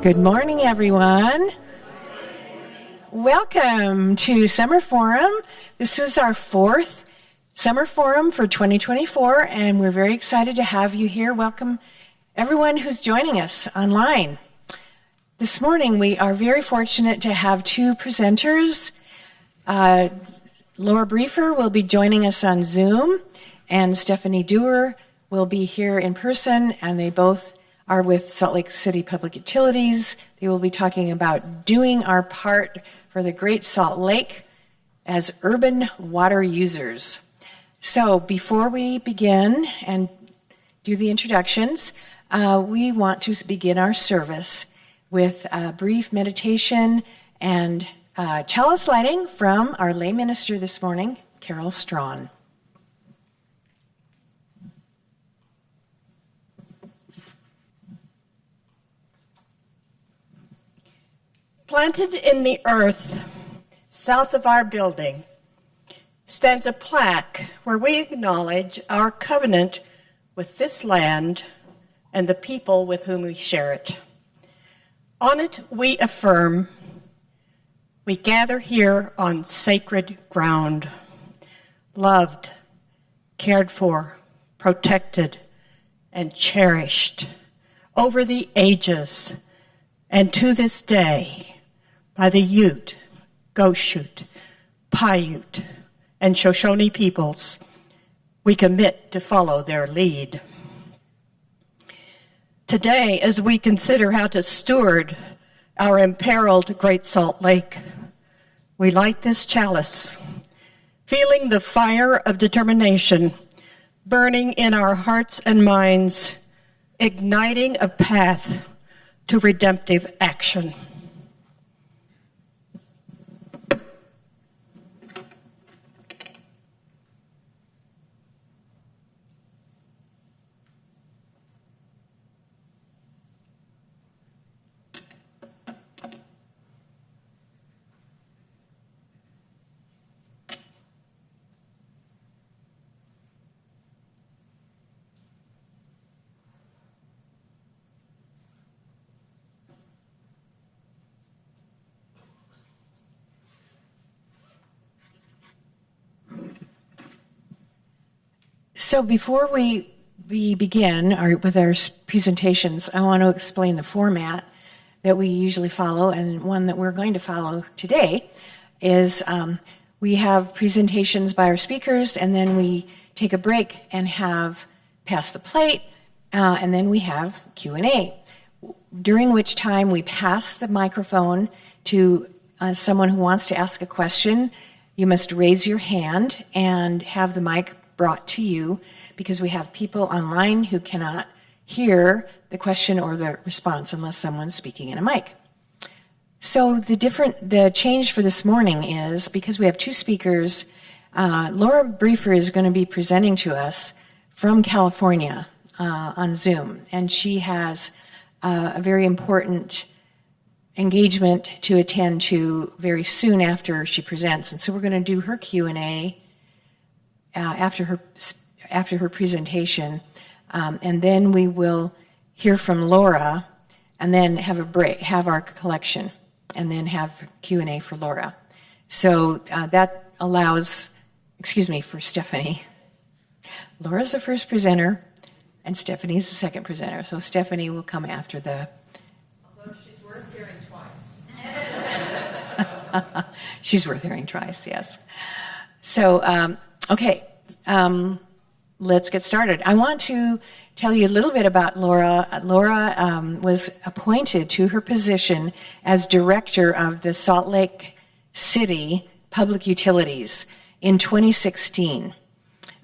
Good morning, everyone. Welcome to Summer Forum. This was our fourth Summer Forum for 2024, and we're very excited to have you here. Welcome everyone who's joining us online. This morning, we are very fortunate to have two presenters. Laura Briefer will be joining us on Zoom, and Stephanie Duer will be here in person, and they both are with Salt Lake City Public Utilities. They will be talking about doing our part for the Great Salt Lake as urban water users. So before we begin and do the introductions, we want to begin our service with a brief meditation and chalice lighting from our lay minister this morning, Carole Straughn. Planted in the earth, south of our building, stands a plaque where we acknowledge our covenant with this land and the people with whom we share it. On it, we affirm, we gather here on sacred ground, loved, cared for, protected, and cherished over the ages, and to this day, by the Ute, Goshute, Paiute, and Shoshone peoples, we commit to follow their lead. Today, as we consider how to steward our imperiled Great Salt Lake, we light this chalice, feeling the fire of determination burning in our hearts and minds, igniting a path to redemptive action. So before we begin with our presentations, I want to explain the format that we usually follow, and one that we're going to follow today is we have presentations by our speakers, and then we take a break and have Pass the Plate, and then we have Q&A, during which time we pass the microphone to someone who wants to ask a question. You must raise your hand and have the mic brought to you, because we have people online who cannot hear the question or the response unless someone's speaking in a mic. So the change for this morning is, because we have two speakers, Laura Briefer is going to be presenting to us from California on Zoom, and she has a very important engagement to attend to very soon after she presents, and so we're going to do her Q&A after her presentation, and then we will hear from Laura, and then have a break, have our collection, and then have Q&A for Laura. So that allows, for Stephanie. Laura's the first presenter, and Stephanie's the second presenter. So Stephanie will come after the... Although she's worth hearing twice. She's worth hearing twice, yes. So, okay, let's get started. I want to tell you a little bit about Laura. Laura was appointed to her position as director of the Salt Lake City Public Utilities in 2016.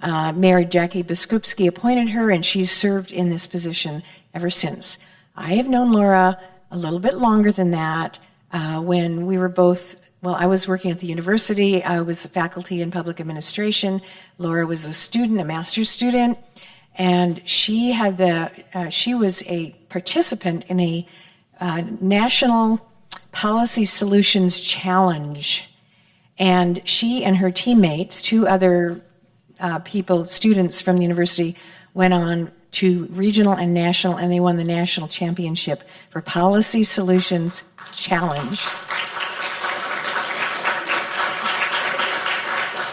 Mayor Jackie Biskupski appointed her, and she's served in this position ever since. I have known Laura a little bit longer than that. When we were both, I was working at the university. I was a faculty in public administration. Laura was a student, a master's student, and she was a participant in a National Policy Solutions Challenge. And she and her teammates, two other students from the university, went on to regional and national, and they won the national championship for Policy Solutions Challenge.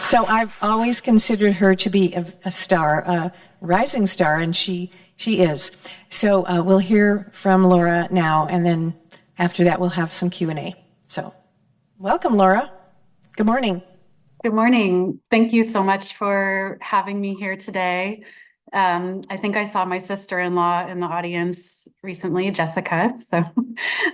So I've always considered her to be a star, a rising star, and she is. So we'll hear from Laura now, and then after that we'll have some Q&A. So welcome, Laura. Good morning. Good morning. Thank you so much for having me here today. I think I saw my sister-in-law in the audience recently, Jessica. So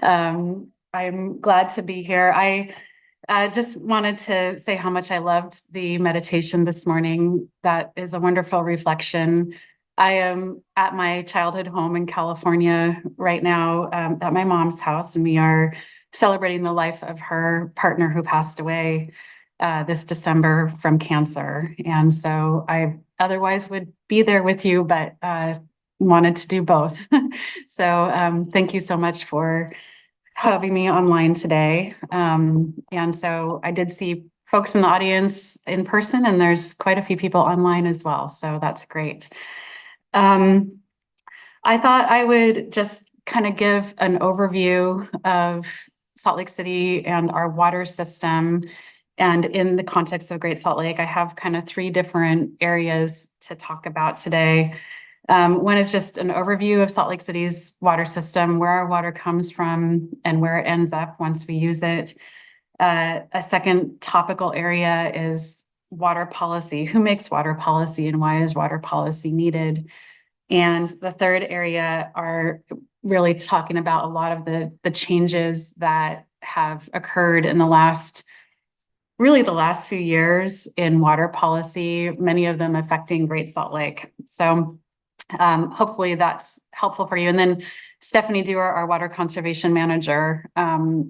I'm glad to be here. I just wanted to say how much I loved the meditation this morning. That is a wonderful reflection. I am at my childhood home in California right now, at my mom's house, and we are celebrating the life of her partner who passed away this December from cancer. And so I otherwise would be there with you, but wanted to do both. So thank you so much for having me online today. And so I did see folks in the audience in person, and there's quite a few people online as well. So that's great. I thought I would just kind of give an overview of Salt Lake City and our water system. And in the context of Great Salt Lake, I have kind of three different areas to talk about today. One is just an overview of Salt Lake City's water system, where our water comes from and where it ends up once we use it. A second topical area is water policy. Who makes water policy and why is water policy needed? And the third area are really talking about a lot of the changes that have occurred in the last few years in water policy, many of them affecting Great Salt Lake. So hopefully that's helpful for you. And then Stephanie Duer, our water conservation manager,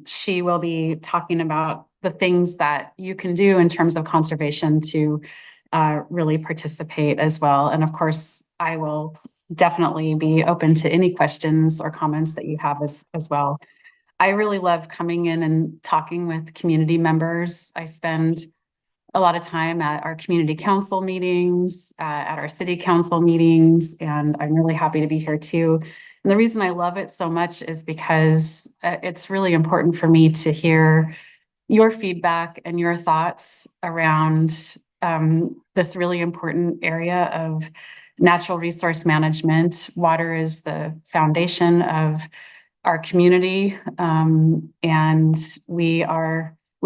she will be talking about the things that you can do in terms of conservation to really participate as well. And of course, I will definitely be open to any questions or comments that you have as well. I really love coming in and talking with community members. I spend a lot of time at our community council meetings, at our city council meetings, and I'm really happy to be here too. And the reason I love it so much is because it's really important for me to hear your feedback and your thoughts around this really important area of natural resource management. Water is the foundation of our community, and we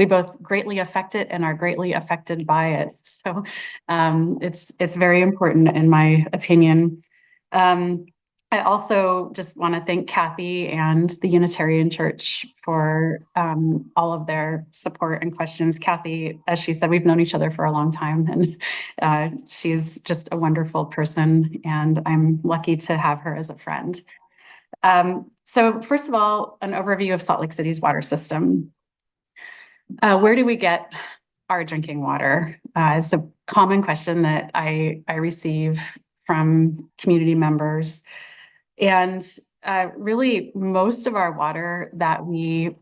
both greatly affect it and are greatly affected by it. So it's very important in my opinion. I also just want to thank Cathy and the Unitarian Church for all of their support and questions. Cathy, as she said, we've known each other for a long time, and she's just a wonderful person, and I'm lucky to have her as a friend. So first of all, an overview of Salt Lake City's water system. Where do we get our drinking water? It's a common question that I receive from community members. And really, most of our water that we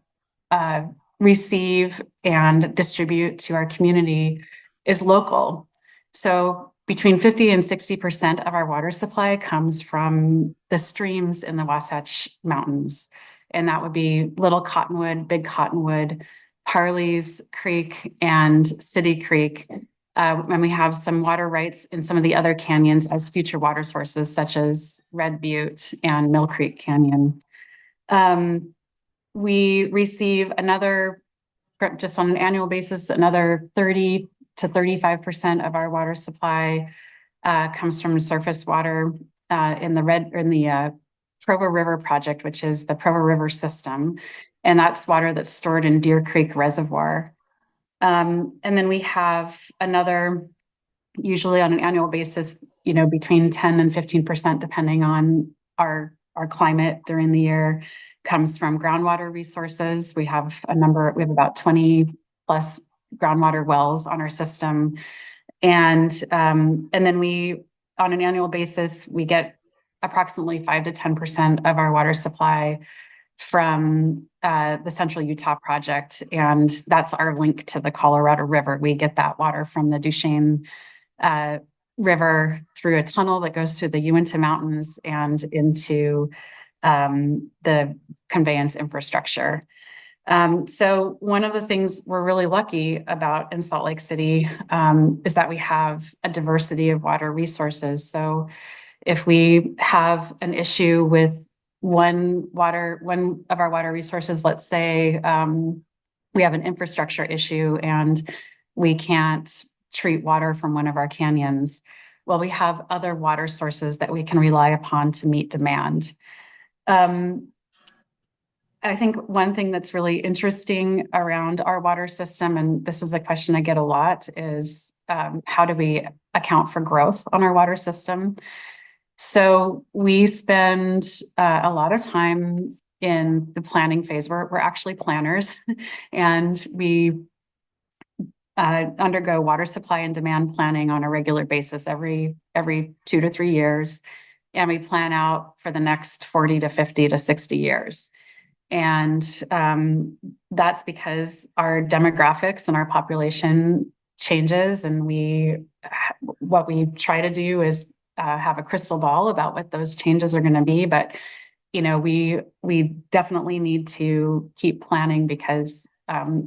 receive and distribute to our community is local. So between 50 and 60% of our water supply comes from the streams in the Wasatch Mountains. And that would be Little Cottonwood, Big Cottonwood, Parley's Creek, and City Creek. And we have some water rights in some of the other canyons as future water sources, such as Red Butte and Mill Creek Canyon. We receive another, just on an annual basis, another 30 to 35% of our water supply comes from surface water in the Provo River project, which is the Provo River system. And that's water that's stored in Deer Creek Reservoir. And then we have another, usually on an annual basis, between 10 and 15%, depending on our climate during the year, comes from groundwater resources. We have about 20 plus groundwater wells on our system. And then we, on an annual basis, we get approximately 5 to 10% of our water supply from the Central Utah Project, and that's our link to the Colorado River. We get that water from the Duchesne river through a tunnel that goes through the Uinta Mountains and into the conveyance infrastructure. So one of the things we're really lucky about in Salt Lake City is that we have a diversity of water resources. So if we have an issue with one of our water resources, let's say we have an infrastructure issue and we can't treat water from one of our canyons, well, we have other water sources that we can rely upon to meet demand. I think one thing that's really interesting around our water system, and this is a question I get a lot, is how do we account for growth on our water system? So we spend a lot of time in the planning phase. We're actually planners, and we undergo water supply and demand planning on a regular basis every 2 to 3 years, and we plan out for the next 40 to 50 to 60 years. And that's because our demographics and our population changes, and what we try to do is have a crystal ball about what those changes are going to be. But we definitely need to keep planning because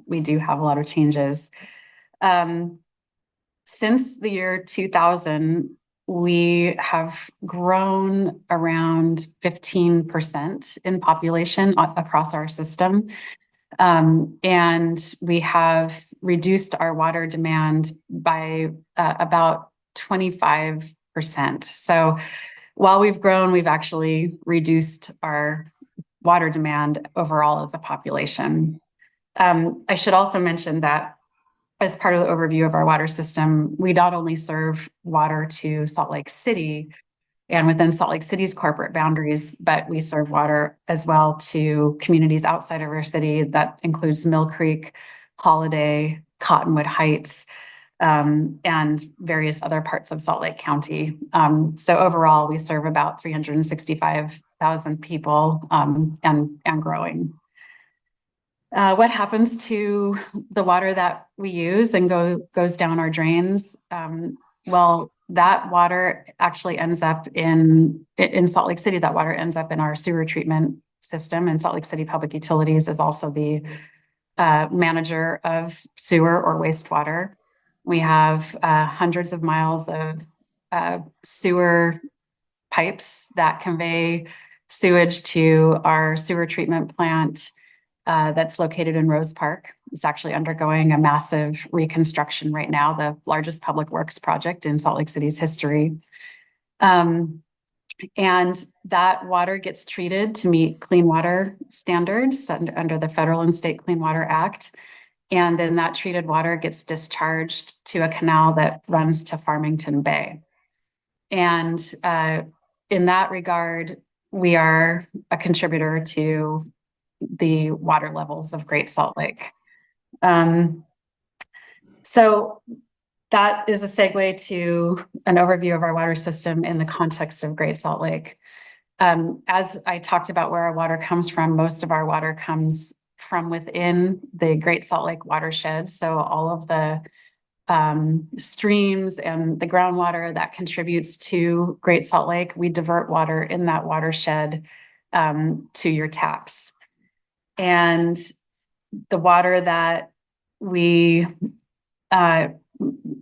we do have a lot of changes. Since the year 2000, we have grown around 15% in population across our system. And we have reduced our water demand by about 25%. So while we've grown, we've actually reduced our water demand overall of the population. I should also mention that as part of the overview of our water system, we not only serve water to Salt Lake City and within Salt Lake City's corporate boundaries, but we serve water as well to communities outside of our city. That includes Mill Creek, Holiday, Cottonwood Heights, and various other parts of Salt Lake County. So overall, we serve about 365,000 people and growing. What happens to the water that we use and goes down our drains? Well, that water actually ends up in Salt Lake City. That water ends up in our sewer treatment system, and Salt Lake City Public Utilities is also the manager of sewer or wastewater. We have hundreds of miles of sewer pipes that convey sewage to our sewer treatment plant that's located in Rose Park. It's actually undergoing a massive reconstruction right now, the largest public works project in Salt Lake City's history. And that water gets treated to meet clean water standards under the Federal and State Clean Water Act. And then that treated water gets discharged to a canal that runs to Farmington Bay. And in that regard, we are a contributor to the water levels of Great Salt Lake. So that is a segue to an overview of our water system in the context of Great Salt Lake. As I talked about where our water comes from, most of our water comes from within the Great Salt Lake watershed. So all of the streams and the groundwater that contributes to Great Salt Lake, we divert water in that watershed to your taps. And the water that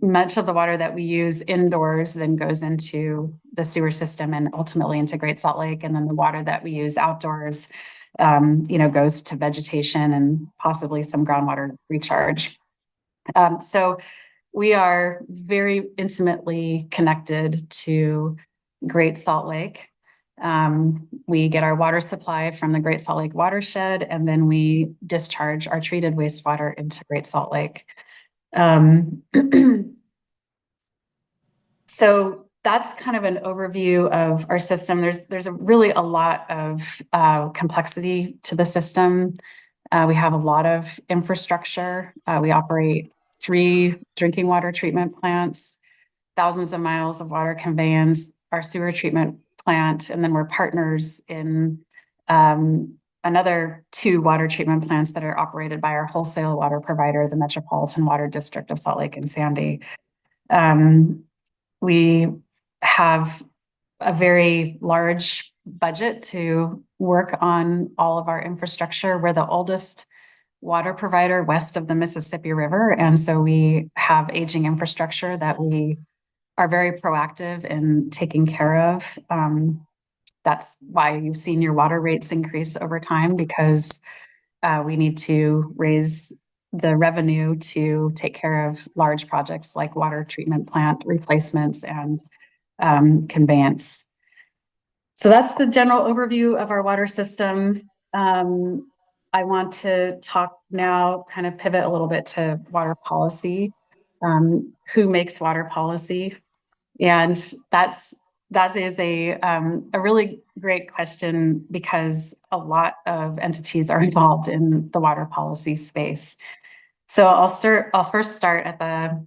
much of the water that we use indoors then goes into the sewer system and ultimately into Great Salt Lake. And then the water that we use outdoors, goes to vegetation and possibly some groundwater recharge. So we are very intimately connected to Great Salt Lake. We get our water supply from the Great Salt Lake watershed, and then we discharge our treated wastewater into Great Salt Lake. So that's kind of an overview of our system. There's really a lot of complexity to the system. We have a lot of infrastructure. We operate 3 drinking water treatment plants, thousands of miles of water conveyance, our sewer treatment plant, and then we're partners in another 2 water treatment plants that are operated by our wholesale water provider, the Metropolitan Water District of Salt Lake and Sandy. We have a very large budget to work on all of our infrastructure. We're the oldest water provider west of the Mississippi River. And so we have aging infrastructure that we are very proactive in taking care of. That's why you've seen your water rates increase over time, because we need to raise the revenue to take care of large projects like water treatment plant replacements and conveyance. So that's the general overview of our water system. I want to talk now, kind of pivot a little bit to water policy. Who makes water policy? And that is a really great question, because a lot of entities are involved in the water policy space. So I'll first start at the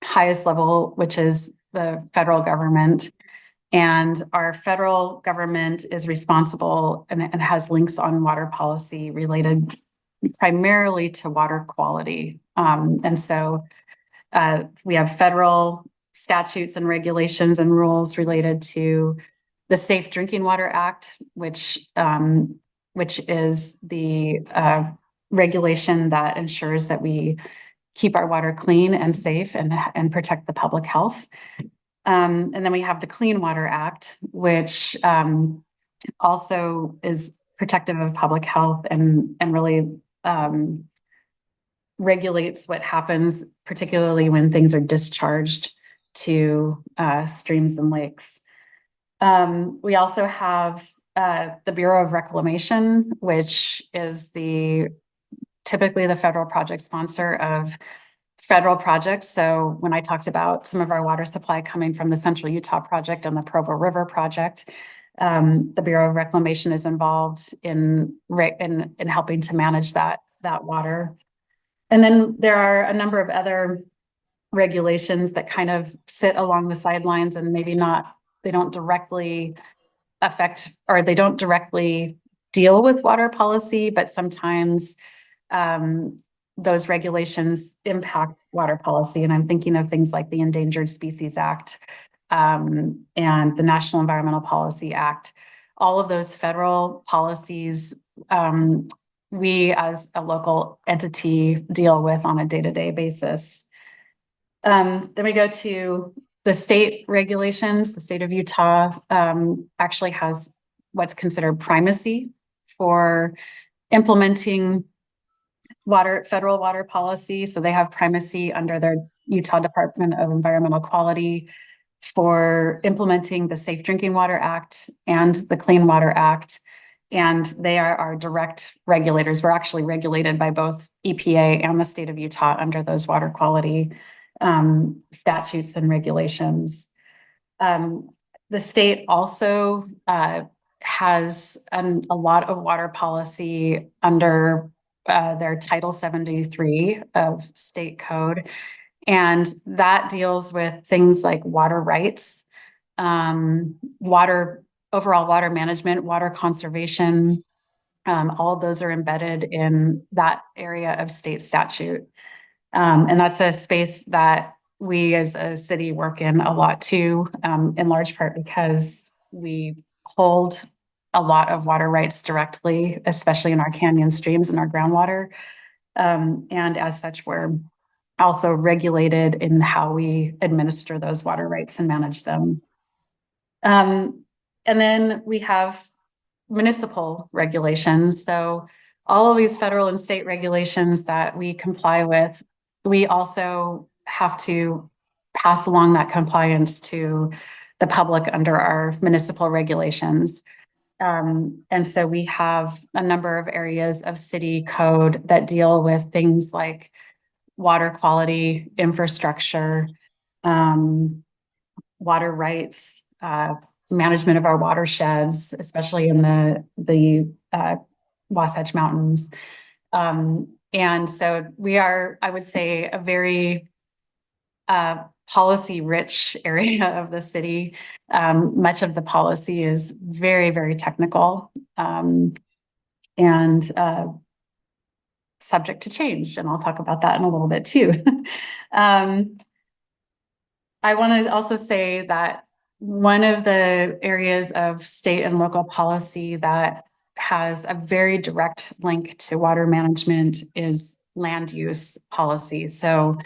highest level, which is the federal government. And our federal government is responsible and has links on water policy related primarily to water quality. And so we have federal statutes and regulations and rules related to the Safe Drinking Water Act, which is the regulation that ensures that we keep our water clean and safe and protect the public health. And then we have the Clean Water Act, which also is protective of public health and really regulates what happens, particularly when things are discharged to streams and lakes. We also have the Bureau of Reclamation, which is typically the federal project sponsor of federal projects. So when I talked about some of our water supply coming from the Central Utah Project and the Provo River Project, the Bureau of Reclamation is involved in helping to manage that water. And then there are a number of other regulations that kind of sit along the sidelines and maybe they don't directly affect, or they don't directly deal with water policy, but sometimes those regulations impact water policy. And I'm thinking of things like the Endangered Species Act and the National Environmental Policy Act. All of those federal policies, we as a local entity deal with on a day-to-day basis. Then we go to the state regulations. The state of Utah actually has what's considered primacy for implementing federal water policy. So they have primacy under their Utah Department of Environmental Quality for implementing the Safe Drinking Water Act and the Clean Water Act. And they are our direct regulators. We're actually regulated by both EPA and the state of Utah under those water quality statutes and regulations. The state also has a lot of water policy under their Title 73 of state code. And that deals with things like water rights, overall water management, water conservation. All of those are embedded in that area of state statute. And that's a space that we as a city work in a lot too, in large part because we hold a lot of water rights directly, especially in our canyon streams and our groundwater. And as such, we're also regulated in how we administer those water rights and manage them. And then we have municipal regulations. So all of these federal and state regulations that we comply with, we also have to pass along that compliance to the public under our municipal regulations. And so we have a number of areas of city code that deal with things like water quality, infrastructure, water rights, management of our watersheds, especially in the Wasatch Mountains. And so we are, I would say, a very policy-rich area of the city. Much of the policy is very, very technical and subject to change. And I'll talk about that in a little bit too. I want to also say that one of the areas of state and local policy that has a very direct link to water management is land use policy. So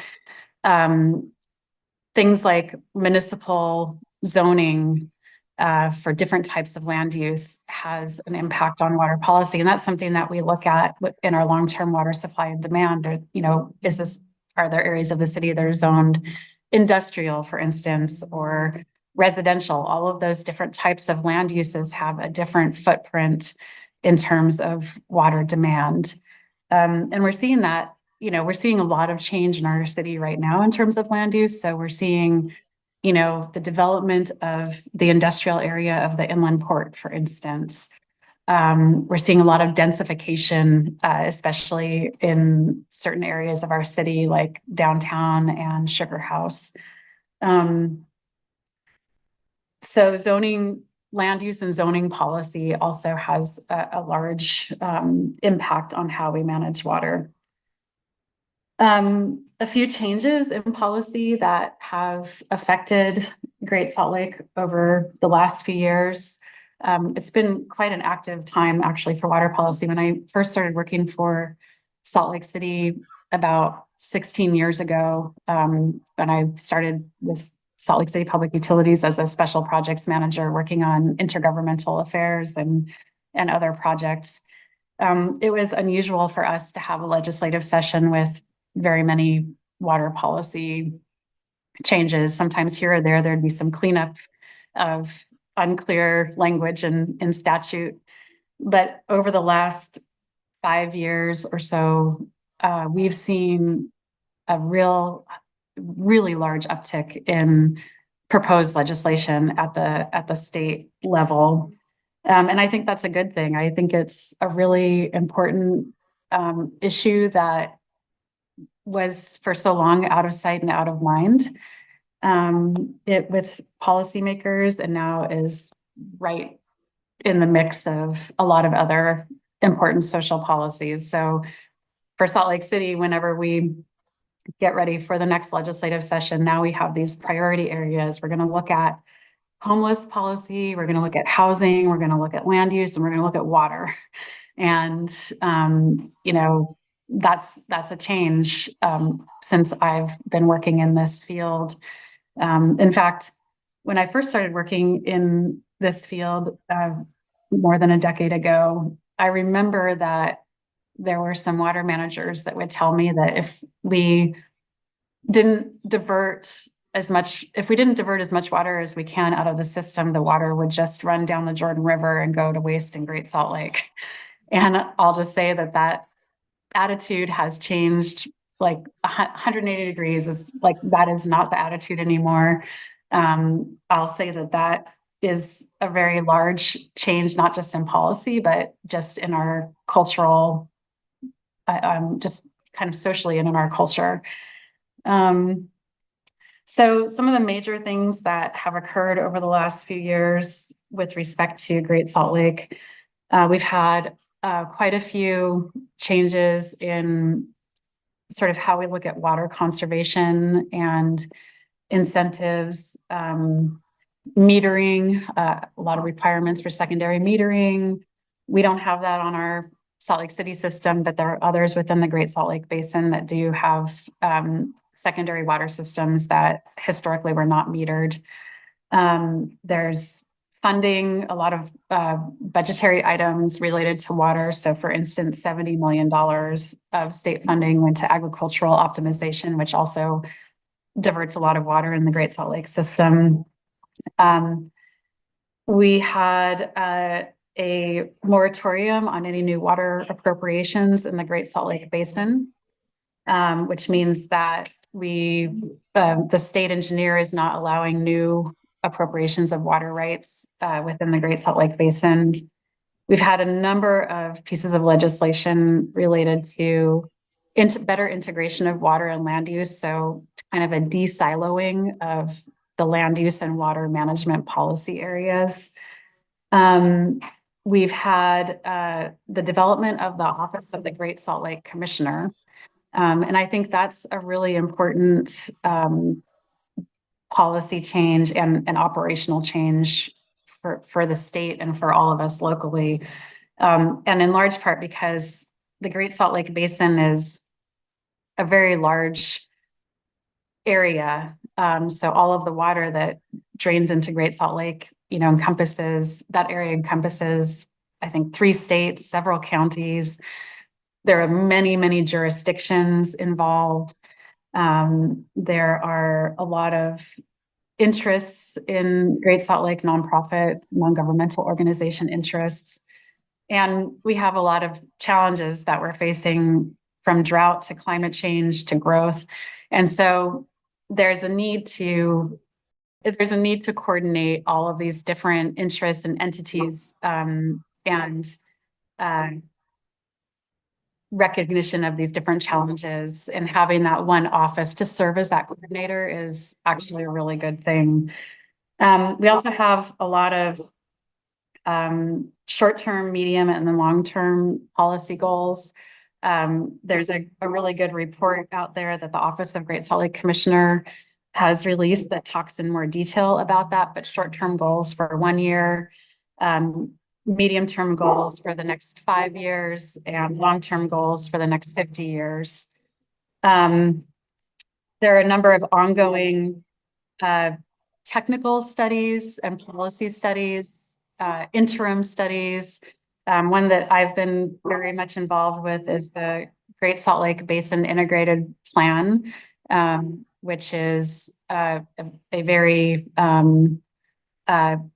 things like municipal zoning for different types of land use has an impact on water policy. And that's something that we look at in our long-term water supply and demand. Or, are there areas of the city that are zoned industrial, for instance, or residential? All of those different types of land uses have a different footprint in terms of water demand. And we're seeing that, we're seeing a lot of change in our city right now in terms of land use. So we're seeing, the development of the industrial area of the inland port, for instance. We're seeing a lot of densification, especially in certain areas of our city, like downtown and Sugar House. So land use and zoning policy also has a large impact on how we manage water. A few changes in policy that have affected Great Salt Lake over the last few years. It's been quite an active time actually for water policy. When I first started working for Salt Lake City about 16 years ago, when I started with Salt Lake City Public Utilities as a special projects manager working on intergovernmental affairs and other projects. It was unusual for us to have a legislative session with very many water policy changes. Sometimes here or there'd be some cleanup of unclear language in statute. But over the last 5 years or so, we've seen a really large uptick in proposed legislation at the state level. And I think that's a good thing. I think it's a really important issue that was for so long out of sight and out of mind with policymakers, and now is right in the mix of a lot of other important social policies. So for Salt Lake City, whenever we get ready for the next legislative session, now we have these priority areas. We're going to look at homeless policy, we're going to look at housing, we're going to look at land use, and we're going to look at water. And, that's a change since I've been working in this field. In fact, when I first started working in this field more than a decade ago, I remember that there were some water managers that would tell me that if we didn't divert as much water as we can out of the system, the water would just run down the Jordan River and go to waste in Great Salt Lake. And I'll just say that attitude has changed like 180 degrees. Is like, that is not the attitude anymore. I'll say that is a very large change, not just in policy, but just in our cultural, just kind of socially and in our culture. So some of the major things that have occurred over the last few years with respect to Great Salt Lake, we've had quite a few changes in sort of how we look at water conservation and incentives, metering, a lot of requirements for secondary metering. We don't have that on our Salt Lake City system, but there are others within the Great Salt Lake Basin that do have secondary water systems that historically were not metered. There's funding, a lot of budgetary items related to water. So for instance, $70 million of state funding went to agricultural optimization, which also diverts a lot of water in the Great Salt Lake system. We had a moratorium on any new water appropriations in the Great Salt Lake Basin, which means that the state engineer is not allowing new appropriations of water rights within the Great Salt Lake Basin. We've had a number of pieces of legislation related to better integration of water and land use. So kind of a de-siloing of the land use and water management policy areas. We've had the development of the Office of the Great Salt Lake Commissioner. And I think that's a really important policy change and operational change for the state and for all of us locally. And in large part because the Great Salt Lake Basin is a very large area. So all of the water that drains into Great Salt Lake, that area encompasses, I think, 3 states, several counties. There are many, many jurisdictions involved. There are a lot of interests in Great Salt Lake, nonprofit, non-governmental organization interests. And we have a lot of challenges that we're facing, from drought to climate change to growth. And so there's a need to coordinate all of these different interests and entities, and recognition of these different challenges, and having that one office to serve as that coordinator is actually a really good thing. We also have a lot of short-term, medium, and then long-term policy goals. There's a really good report out there that the Office of Great Salt Lake Commissioner has released that talks in more detail about that, but short-term goals for 1 year, medium-term goals for the next 5 years, and long-term goals for the next 50 years. There are a number of ongoing technical studies and policy studies, interim studies. One that I've been very much involved with is the Great Salt Lake Basin Integrated Plan, which is a very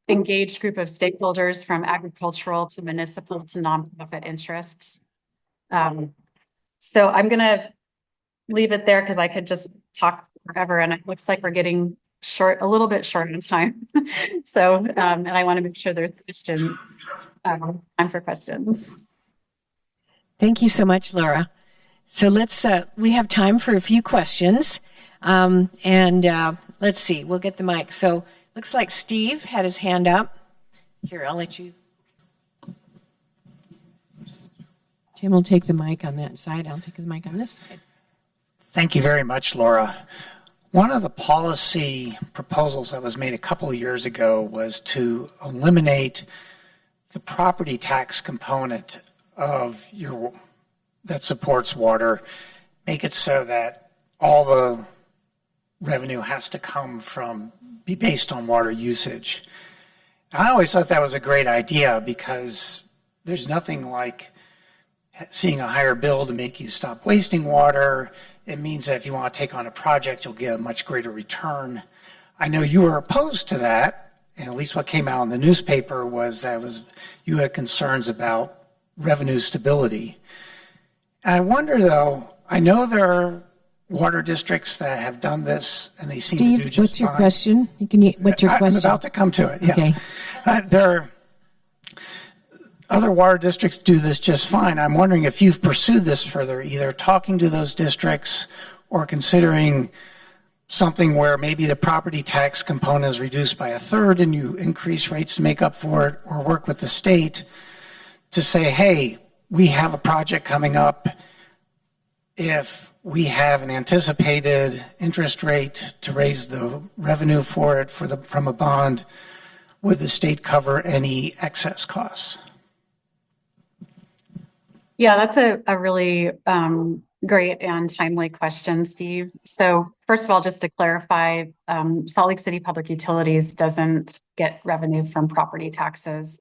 engaged group of stakeholders, from agricultural to municipal to nonprofit interests. So I'm going to leave it there because I could just talk forever, and it looks like we're getting a little bit short on time. So, and I want to make sure there's time for questions. Thank you so much, Laura. So we have time for a few questions. Let's see, we'll get the mic. So looks like Steve had his hand up. Here, I'll let you. Jim will take the mic on that side. I'll take the mic on this side. Thank you very much, Laura. One of the policy proposals that was made a couple of years ago was to eliminate the property tax component of that supports water, make it so that all the revenue has to be based on water usage. I always thought that was a great idea, because there's nothing like seeing a higher bill to make you stop wasting water. It means that if you want to take on a project, you'll get a much greater return. I know you were opposed to that, and at least what came out in the newspaper was you had concerns about revenue stability. And I wonder, though, I know there are water districts that have done this, and they seem to do just fine. Steve, what's your question? What's your question? I'm about to come to it. Yeah. Okay. Other water districts do this just fine. I'm wondering if you've pursued this further, either talking to those districts or considering something where maybe the property tax component is reduced by 1/3 and you increase rates to make up for it, or work with the state to say, hey, we have a project coming up. If we have an anticipated interest rate to raise the revenue for it from a bond, would the state cover any excess costs? Yeah, that's a really great and timely question, Steve. So first of all, just to clarify, Salt Lake City Public Utilities doesn't get revenue from property taxes.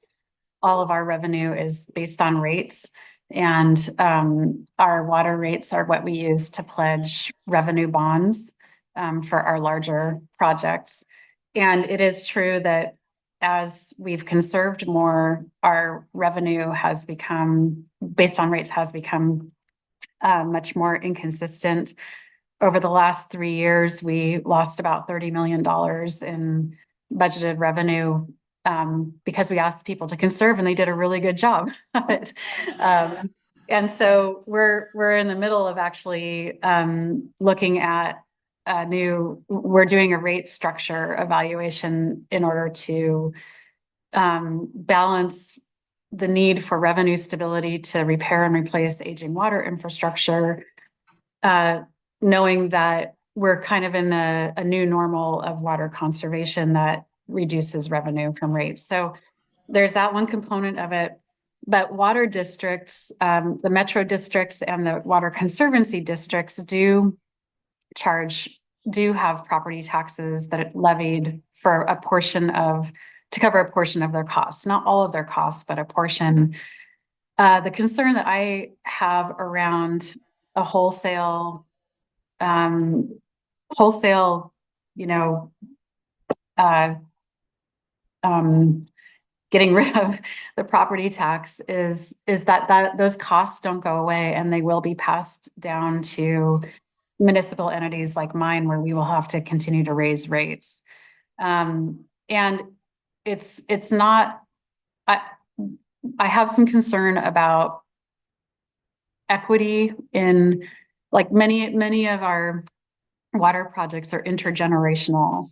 All of our revenue is based on rates, and our water rates are what we use to pledge revenue bonds for our larger projects. And it is true that as we've conserved more, our revenue based on rates has become much more inconsistent. Over the last 3 years, we lost about $30 million in budgeted revenue because we asked people to conserve, and they did a really good job of it. And so we're in the middle of actually looking at we're doing a rate structure evaluation in order to balance the need for revenue stability to repair and replace aging water infrastructure, knowing that we're kind of in a new normal of water conservation that reduces revenue from rates. So there's that one component of it. But water districts, the metro districts and the water conservancy districts do have property taxes that are levied for to cover a portion of their costs, not all of their costs, but a portion. The concern that I have around a wholesale, you know, getting rid of the property tax is that those costs don't go away, and they will be passed down to municipal entities like mine, where we will have to continue to raise rates. And it's not, I have some concern about equity in, like, many of our water projects are intergenerational.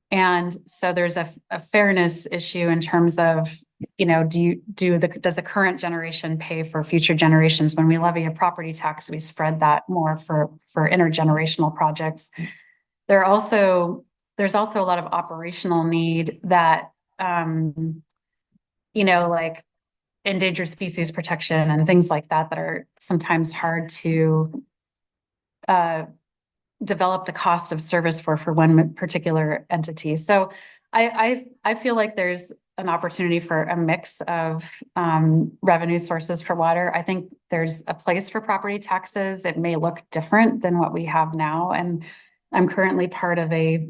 And so there's a fairness issue in terms of, you know, does the current generation pay for future generations? When we levy a property tax, we spread that more for intergenerational projects. There's also a lot of operational need that, you know, like endangered species protection and things like that are sometimes hard to develop the cost of service for one particular entity. So I feel like there's an opportunity for a mix of revenue sources for water. I think there's a place for property taxes. It may look different than what we have now. And I'm currently part of a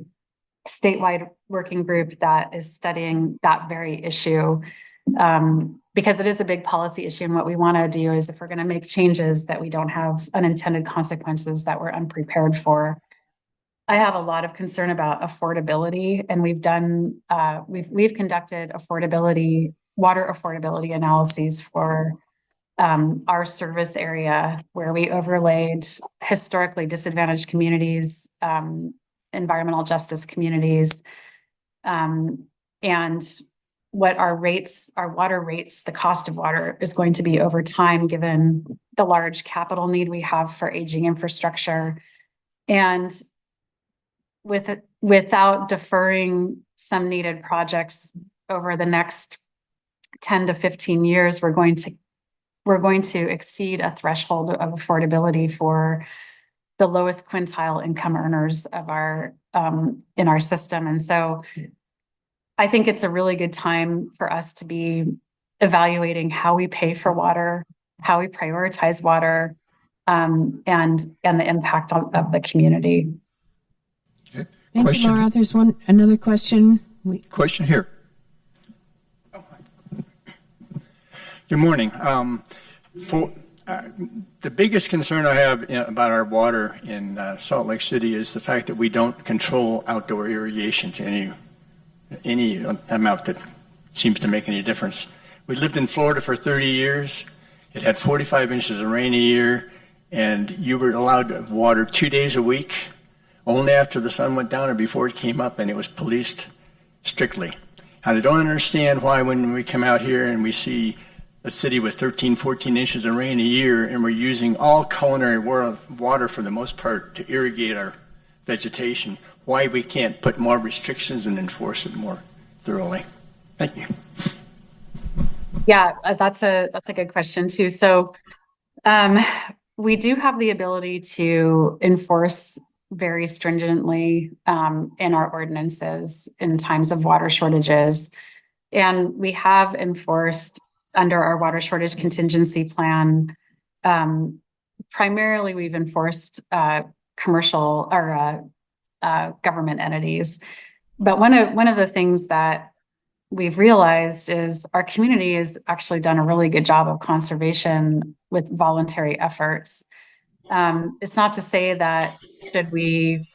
statewide working group that is studying that very issue, because it is a big policy issue. And what we want to do is, if we're going to make changes, that we don't have unintended consequences that we're unprepared for. I have a lot of concern about affordability, and we've conducted water affordability analyses for our service area, where we overlaid historically disadvantaged communities, environmental justice communities, and what our water rates, the cost of water is going to be over time, given the large capital need we have for aging infrastructure. And without deferring some needed projects over the next 10 to 15 years, we're going to exceed a threshold of affordability for the lowest quintile income earners of in our system. And so I think it's a really good time for us to be evaluating how we pay for water, how we prioritize water, and the impact of the community. Okay. Thank you, Laura. There's another question. Question here. Good morning. The biggest concern I have about our water in Salt Lake City is the fact that we don't control outdoor irrigation to any amount that seems to make any difference. We lived in Florida for 30 years. It had 45 inches of rain a year, and you were allowed to water 2 days a week, only after the sun went down or before it came up, and it was policed strictly. And I don't understand why, when we come out here and we see a city with 13, 14 inches of rain a year, and we're using all culinary water for the most part to irrigate our vegetation, why we can't put more restrictions and enforce it more thoroughly. Thank you. Yeah, that's a good question too. So we do have the ability to enforce very stringently in our ordinances in times of water shortages. And we have enforced under our water shortage contingency plan. Primarily, we've enforced commercial or government entities. But one of the things that we've realized is our community has actually done a really good job of conservation with voluntary efforts. It's not to say that should we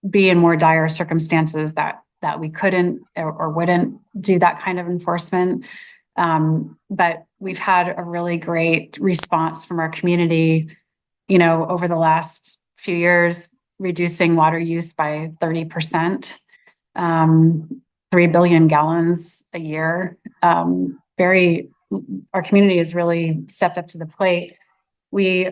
be in more dire circumstances that we couldn't or wouldn't do that kind of enforcement. But we've had a really great response from our community, over the last few years, reducing water use by 30%, 3 billion gallons a year. Our community has really stepped up to the plate. We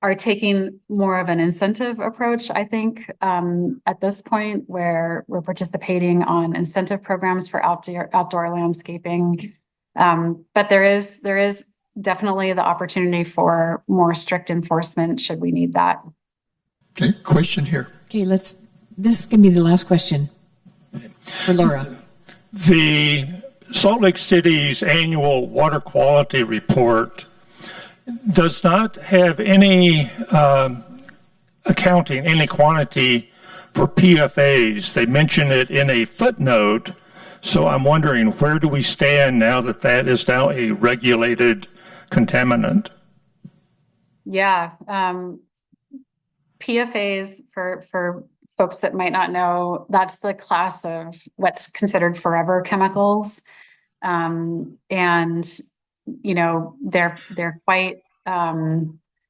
are taking more of an incentive approach, I think, at this point, where we're participating on incentive programs for outdoor landscaping. But there is definitely the opportunity for more strict enforcement should we need that. Okay, question here. Okay, this is going to be the last question for Laura. The Salt Lake City's annual water quality report does not have any accounting, any quantity for PFAS. They mention it in a footnote. So I'm wondering, where do we stand now that that is now a regulated contaminant? Yeah. PFAS, for folks that might not know, that's the class of what's considered forever chemicals. And they're quite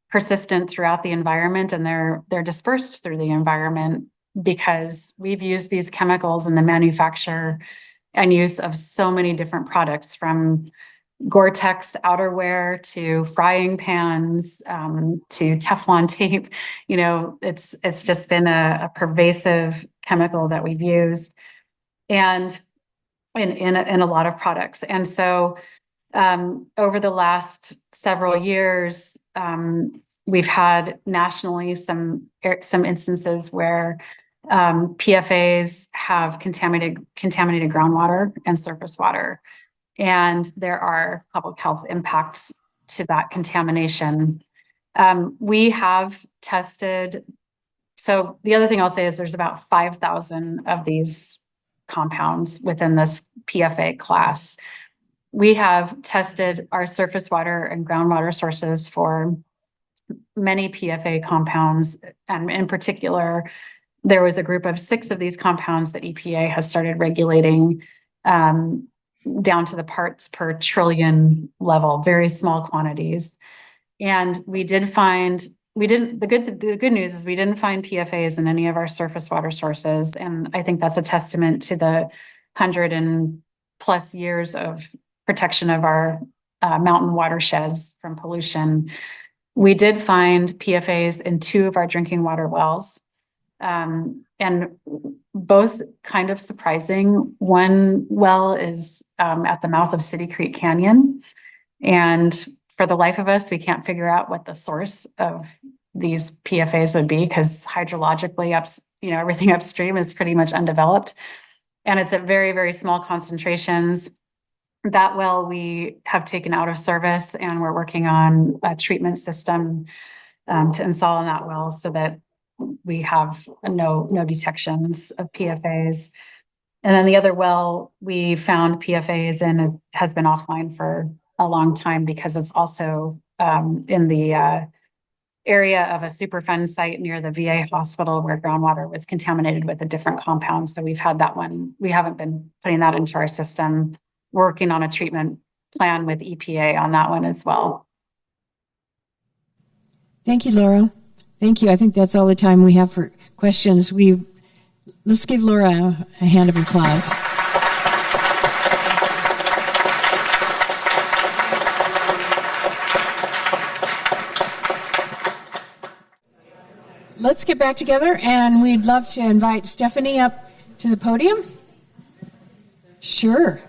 persistent throughout the environment, and they're dispersed through the environment because we've used these chemicals in the manufacture and use of so many different products, from Gore-Tex outerwear to frying pans to Teflon tape. It's just been a pervasive chemical that we've used, and in a lot of products. And so over the last several years, we've had nationally some instances where PFAS have contaminated groundwater and surface water, and there are public health impacts to that contamination. We have tested. So the other thing I'll say is there's about 5,000 of these compounds within this PFA class. We have tested our surface water and groundwater sources for many PFA compounds. And in particular, there was a group of 6 of these compounds that EPA has started regulating down to the parts per trillion level, very small quantities. And the good news is we didn't find PFAS in any of our surface water sources. And I think that's a testament to the 100+ years of protection of our mountain watersheds from pollution. We did find PFAS in 2 of our drinking water wells, and both kind of surprising. One well is at the mouth of City Creek Canyon, and for the life of us, we can't figure out what the source of these PFAS would be, because hydrologically, everything upstream is pretty much undeveloped, and it's at very, very small concentrations. That well we have taken out of service, and we're working on a treatment system to install on that well so that we have no detections of PFAS. And then the other well we found PFAS in has been offline for a long time, because it's also in the area of a Superfund site near the VA hospital where groundwater was contaminated with a different compound. So we've had that one. We haven't been putting that into our system. Working on a treatment plan with EPA on that one as well. Thank you, Laura. Thank you. I think that's all the time we have for questions. Let's give Laura a hand of applause. Let's get back together, and we'd love to invite Stephanie up to the podium. Sure.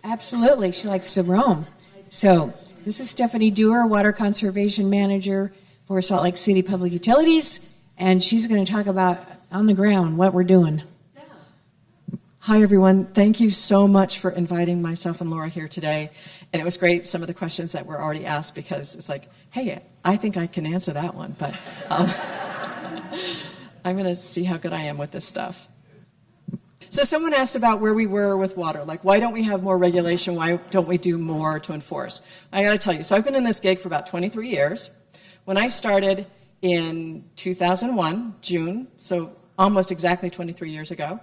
Absolutely. She likes to roam. So this is Stephanie Duer, Water Conservation Manager for Salt Lake City Public Utilities, and she's going to talk about on the ground what we're doing. Hi, everyone. Thank you so much for inviting myself and Laura here today. And it was great, some of the questions that were already asked, because it's like, hey, I think I can answer that one, but I'm going to see how good I am with this stuff. So someone asked about where we were with water, like why don't we have more regulation, why don't we do more to enforce? I got to tell you, so I've been in this gig for about 23 years. When I started in 2001, June, so almost exactly 23 years ago,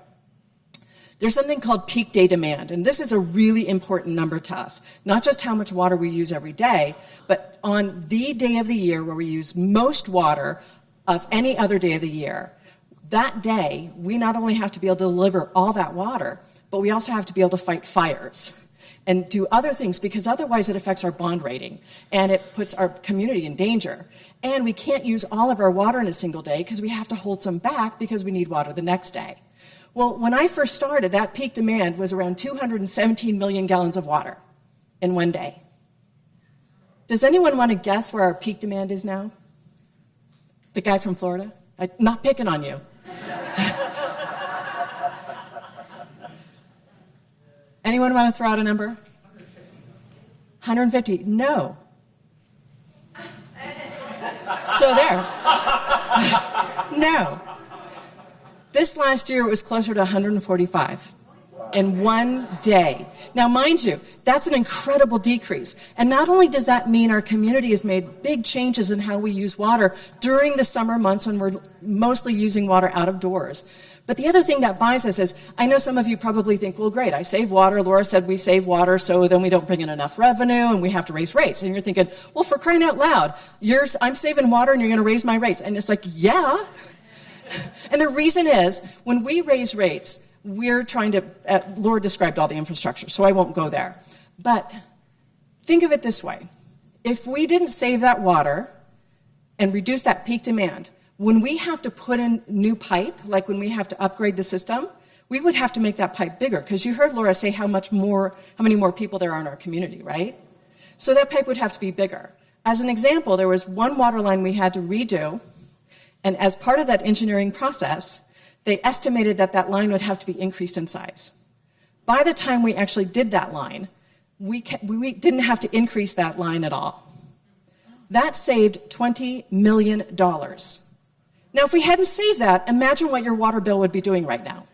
there's something called peak day demand, and this is a really important number to us. Not just how much water we use every day, but on the day of the year where we use most water of any other day of the year. That day, we not only have to be able to deliver all that water, but we also have to be able to fight fires. and do other things, because otherwise it affects our bond rating and it puts our community in danger. And we can't use all of our water in a single day because we have to hold some back because we need water the next day. Well, when I first started, that peak demand was around 217 million gallons of water in one day. Does anyone want to guess where our peak demand is now? The guy from Florida? I'm not picking on you. Anyone want to throw out a number? 150. No. So there. No. This last year it was closer to 145 in one day. Now, mind you, that's an incredible decrease. And not only does that mean our community has made big changes in how we use water during the summer months when we're mostly using water out of doors, but the other thing that buys us is, I know some of you probably think, well, great, I save water. Laura said we save water, so then we don't bring in enough revenue and we have to raise rates. And you're thinking, well, for crying out loud, I'm saving water and you're going to raise my rates. And it's like, yeah. And the reason is, when we raise rates, we're trying to, Laura described all the infrastructure, so I won't go there. But think of it this way. If we didn't save that water and reduce that peak demand, when we have to put in new pipe, like when we have to upgrade the system, we would have to make that pipe bigger, because you heard Laura say how many more people there are in our community, right? So that pipe would have to be bigger. As an example, there was one water line we had to redo, and as part of that engineering process, they estimated that that line would have to be increased in size. By the time we actually did that line, we didn't have to increase that line at all. That saved $20 million. Now, if we hadn't saved that, imagine what your water bill would be doing right now.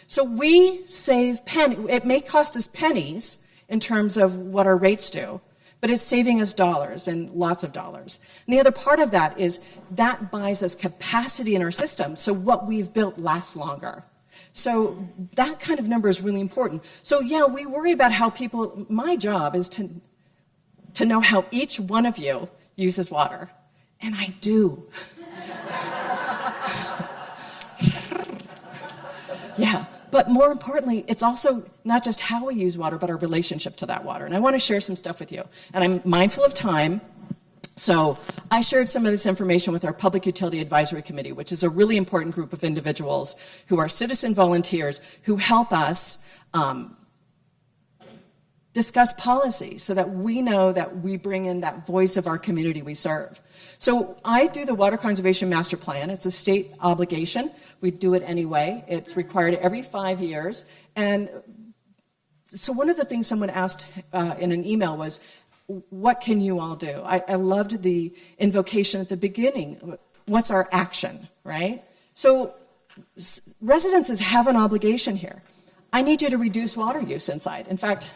So we save pennies. It may cost us pennies in terms of what our rates do, but it's saving us dollars, and lots of dollars. And the other part of that is that buys us capacity in our system, so what we've built lasts longer. So that kind of number is really important. So yeah, we worry about how people, my job is to know how each one of you uses water, and I do. Yeah, but more importantly, it's also not just how we use water, but our relationship to that water. And I want to share some stuff with you. And I'm mindful of time, so I shared some of this information with our Public Utility Advisory Committee, which is a really important group of individuals who are citizen volunteers who help us discuss policy so that we know that we bring in that voice of our community we serve. So I do the Water Conservation Master Plan. It's a state obligation. We do it anyway. It's required every 5 years. And so one of the things someone asked in an email was, what can you all do? I loved the invocation at the beginning. What's our action, right? So residences have an obligation here. I need you to reduce water use inside. In fact,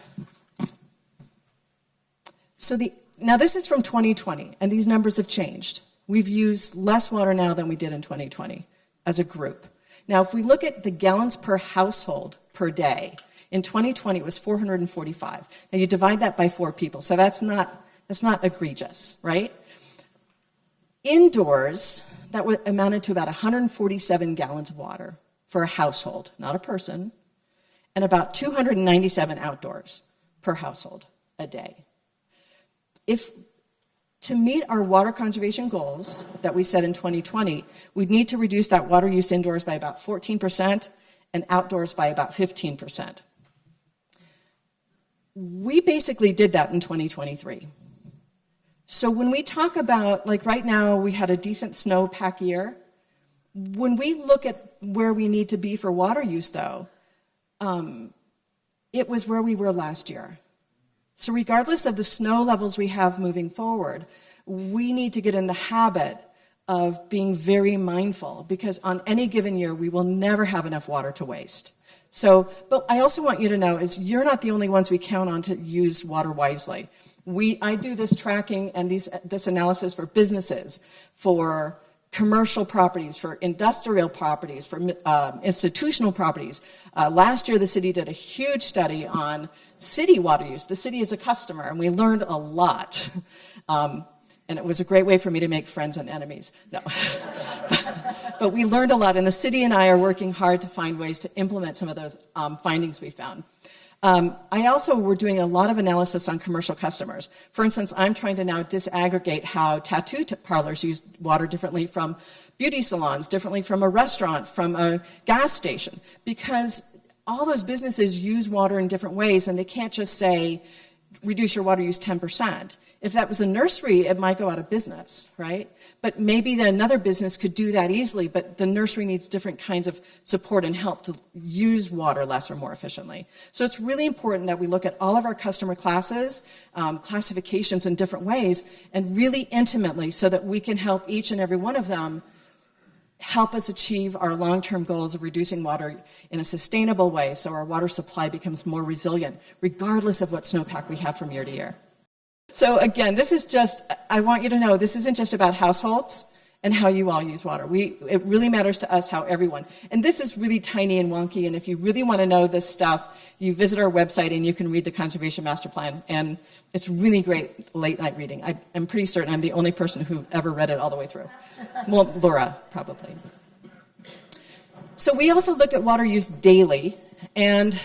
now this is from 2020, and these numbers have changed. We've used less water now than we did in 2020 as a group. Now, if we look at the gallons per household per day, in 2020 it was 445. Now you divide that by 4 people, so that's not egregious, right? Indoors, that amounted to about 147 gallons of water for a household, not a person, and about 297 outdoors per household a day. To meet our water conservation goals that we set in 2020, we'd need to reduce that water use indoors by about 14% and outdoors by about 15%. We basically did that in 2023. So when we talk about, like right now, we had a decent snowpack year. When we look at where we need to be for water use, though, it was where we were last year. So regardless of the snow levels we have moving forward, we need to get in the habit of being very mindful, because on any given year, we will never have enough water to waste. So, but I also want you to know is you're not the only ones we count on to use water wisely. I do this tracking and this analysis for businesses, for commercial properties, for industrial properties, for institutional properties. Last year, the city did a huge study on city water use. The city is a customer, and we learned a lot. And it was a great way for me to make friends and enemies. No. But we learned a lot, and the city and I are working hard to find ways to implement some of those findings we found. I also were doing a lot of analysis on commercial customers. For instance, I'm trying to now disaggregate how tattoo parlors use water differently from beauty salons, differently from a restaurant, from a gas station, because all those businesses use water in different ways, and they can't just say, reduce your water use 10%. If that was a nursery, it might go out of business, right? But maybe another business could do that easily, but the nursery needs different kinds of support and help to use water less or more efficiently. So it's really important that we look at all of our customer classes, classifications in different ways, and really intimately so that we can help each and every one of them help us achieve our long-term goals of reducing water in a sustainable way so our water supply becomes more resilient, regardless of what snowpack we have from year to year. So again, this is just, I want you to know, this isn't just about households and how you all use water. It really matters to us how everyone, and this is really tiny and wonky, and if you really want to know this stuff, you visit our website and you can read the Conservation Master Plan, and it's really great late night reading. I'm pretty certain I'm the only person who ever read it all the way through. Well, Laura, probably. So we also look at water use daily, and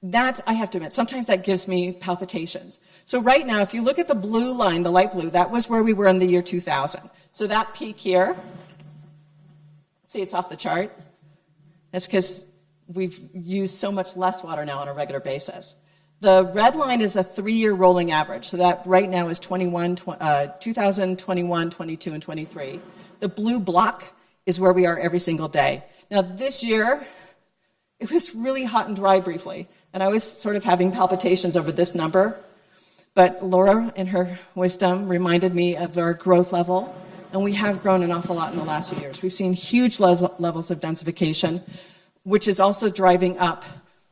that, I have to admit, sometimes that gives me palpitations. So right now, if you look at the blue line, the light blue, that was where we were in the year 2000. So that peak here, see, it's off the chart. That's because we've used so much less water now on a regular basis. The red line is a 3-year rolling average. So that right now is 2021, 22, and 23. The blue block is where we are every single day. Now this year, it was really hot and dry briefly, and I was sort of having palpitations over this number. But Laura, in her wisdom, reminded me of our growth level, and we have grown an awful lot in the last few years. We've seen huge levels of densification, which is also driving up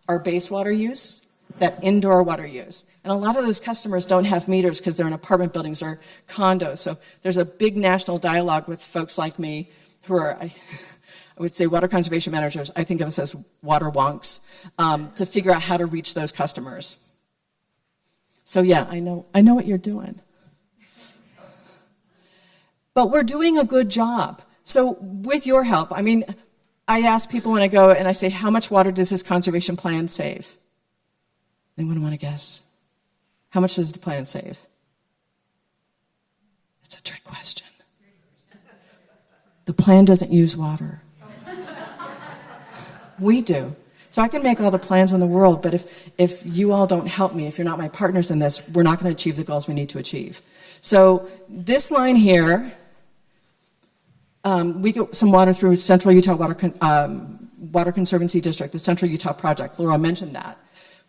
our base water use, that indoor water use. And a lot of those customers don't have meters because they're in apartment buildings or condos. So there's a big national dialogue with folks like me who are, I would say, water conservation managers. I think of us as water wonks, to figure out how to reach those customers. So yeah, I know what you're doing. But we're doing a good job. So with your help, I mean, I ask people when I go and I say, how much water does this conservation plan save? Anyone want to guess? How much does the plan save? It's a trick question. The plan doesn't use water. We do. So I can make all the plans in the world, but if you all don't help me, if you're not my partners in this, we're not going to achieve the goals we need to achieve. So this line here, we get some water through Central Utah Water Conservancy District, the Central Utah Project. Laura mentioned that.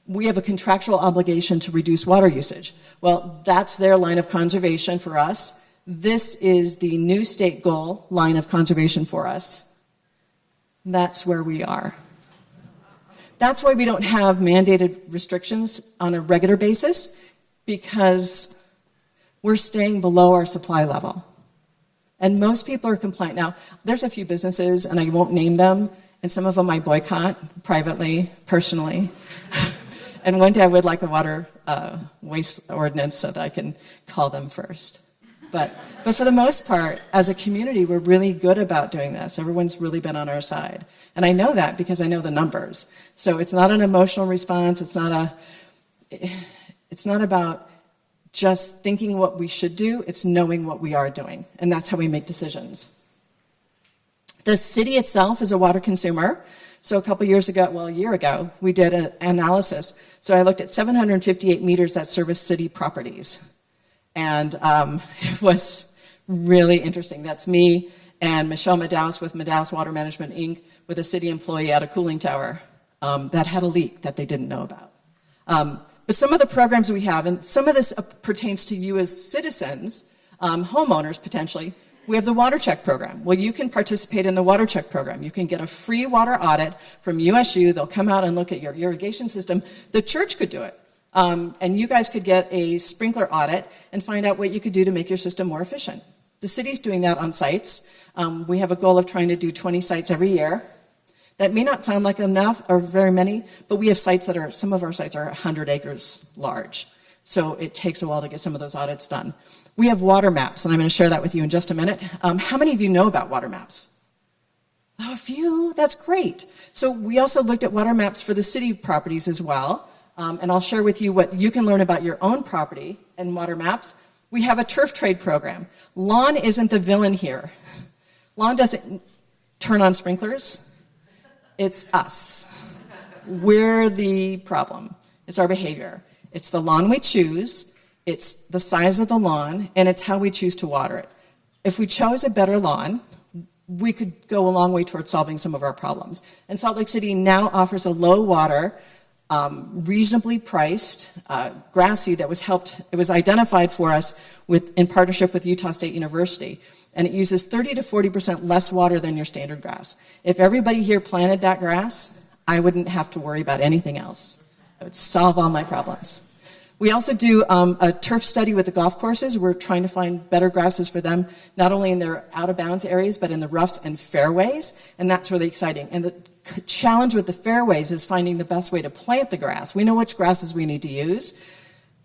We have a contractual obligation to reduce water usage. Well, that's their line of conservation for us. This is the new state goal line of conservation for us. That's where we are. That's why we don't have mandated restrictions on a regular basis, because we're staying below our supply level. And most people are compliant. Now, there's a few businesses, and I won't name them, and some of them I boycott privately, personally. And one day I would like a water waste ordinance so that I can call them first. But for the most part, as a community, we're really good about doing this. Everyone's really been on our side. And I know that because I know the numbers. So it's not an emotional response. It's not about just thinking what we should do. It's knowing what we are doing. And that's how we make decisions. The city itself is a water consumer. So a year ago, we did an analysis. So I looked at 758 meters that service city properties. And it was really interesting. That's me and Michelle Madaus with Madaus Water Management, Inc., with a city employee at a cooling tower that had a leak that they didn't know about. But some of the programs we have, and some of this pertains to you as citizens, homeowners potentially, we have the Water Check program. Well, you can participate in the Water Check program. You can get a free water audit from USU. They'll come out and look at your irrigation system. The church could do it. And you guys could get a sprinkler audit and find out what you could do to make your system more efficient. The city's doing that on sites. We have a goal of trying to do 20 sites every year. That may not sound like enough or very many, but we have sites some of our sites are 100 acres large. So it takes a while to get some of those audits done. We have water maps, and I'm going to share that with you in just a minute. How many of you know about water maps? Oh, a few. That's great. So we also looked at water maps for the city properties as well. and I'll share with you what you can learn about your own property and water maps. We have a turf trade program. Lawn isn't the villain here. Lawn doesn't turn on sprinklers. It's us. We're the problem. It's our behavior. It's the lawn we choose, it's the size of the lawn, and it's how we choose to water it. If we chose a better lawn, we could go a long way towards solving some of our problems. And Salt Lake City now offers a low water, reasonably priced grass seed that it was identified for us in partnership with Utah State University. And it uses 30 to 40% less water than your standard grass. If everybody here planted that grass, I wouldn't have to worry about anything else. It would solve all my problems. We also do a turf study with the golf courses. We're trying to find better grasses for them, not only in their out-of-bounds areas, but in the roughs and fairways, and that's really exciting. And the challenge with the fairways is finding the best way to plant the grass. We know which grasses we need to use,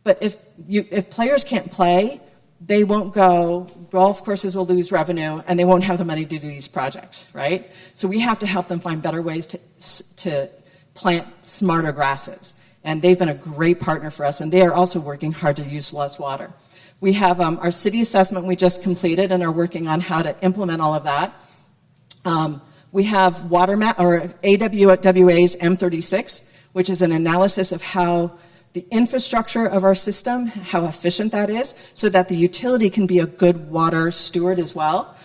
but if players can't play, they won't go, golf courses will lose revenue, and they won't have the money to do these projects, right? So we have to help them find better ways to plant smarter grasses. And they've been a great partner for us, and they are also working hard to use less water. We have our city assessment we just completed and are working on how to implement all of that. We have water map, or AWA's M36, which is an analysis of how the infrastructure of our system, how efficient that is, so that the utility can be a good water steward as well.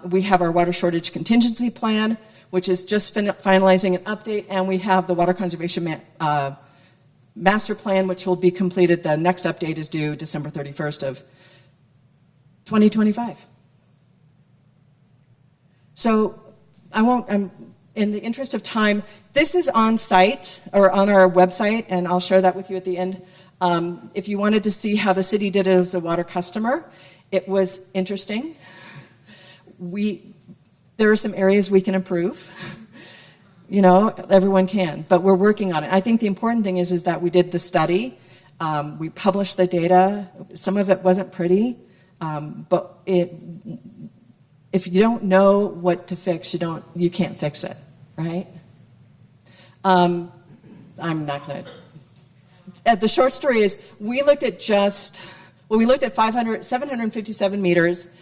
We have our water shortage contingency plan, which is just finalizing an update, and we have the water conservation master plan, which will be completed. The next update is due December 31st of 2025. So in the interest of time, this is on site or on our website, and I'll share that with you at the end. If you wanted to see how the city did it as a water customer, it was interesting. There are some areas we can improve. You know, everyone can, but we're working on it. I think the important thing is that we did the study, we published the data. Some of it wasn't pretty, but if you don't know what to fix, you can't fix it, right? I'm not going to. The short story is we looked at 757 meters.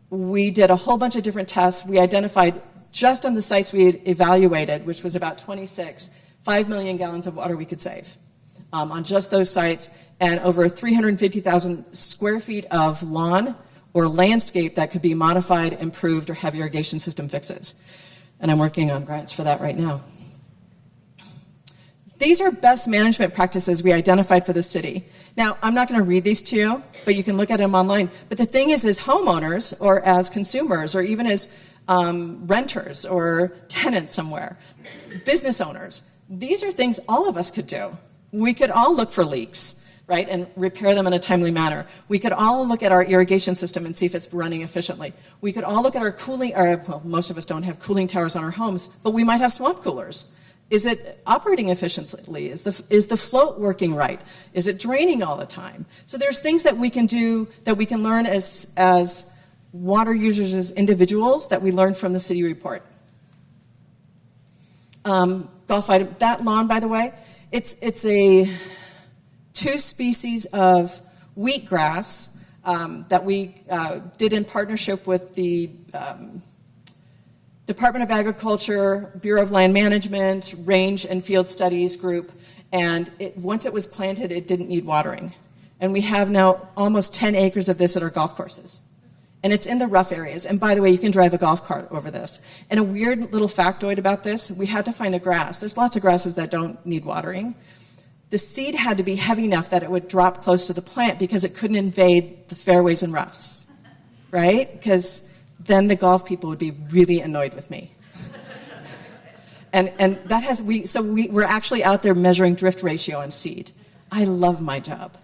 We did a whole bunch of different tests. We identified, just on the sites we had evaluated, which was about 26, 5 million gallons of water we could save on just those sites, and over 350,000 square feet of lawn or landscape that could be modified, improved, or have irrigation system fixes. And I'm working on grants for that right now. These are best management practices we identified for the city. Now, I'm not going to read these to you, but you can look at them online. But the thing is, as homeowners, or as consumers, or even as renters or tenants somewhere, business owners, these are things all of us could do. We could all look for leaks, right, and repair them in a timely manner. We could all look at our irrigation system and see if it's running efficiently. We could all look at our cooling, well, most of us don't have cooling towers on our homes, but we might have swamp coolers. Is it operating efficiently? Is the float working right? Is it draining all the time? So there's things that we can do, that we can learn as water users, as individuals, that we learned from the city report. Golf item, that lawn, by the way, it's a 2 species of wheatgrass that we did in partnership with the Department of Agriculture, Bureau of Land Management, Range and Field Studies group, and once it was planted, it didn't need watering. And we have now almost 10 acres of this at our golf courses. And it's in the rough areas. And by the way, you can drive a golf cart over this. And a weird little factoid about this, we had to find a grass. There's lots of grasses that don't need watering. The seed had to be heavy enough that it would drop close to the plant because it couldn't invade the fairways and roughs, right? Because then the golf people would be really annoyed with me. and that has, we're actually out there measuring drift ratio on seed. I love my job.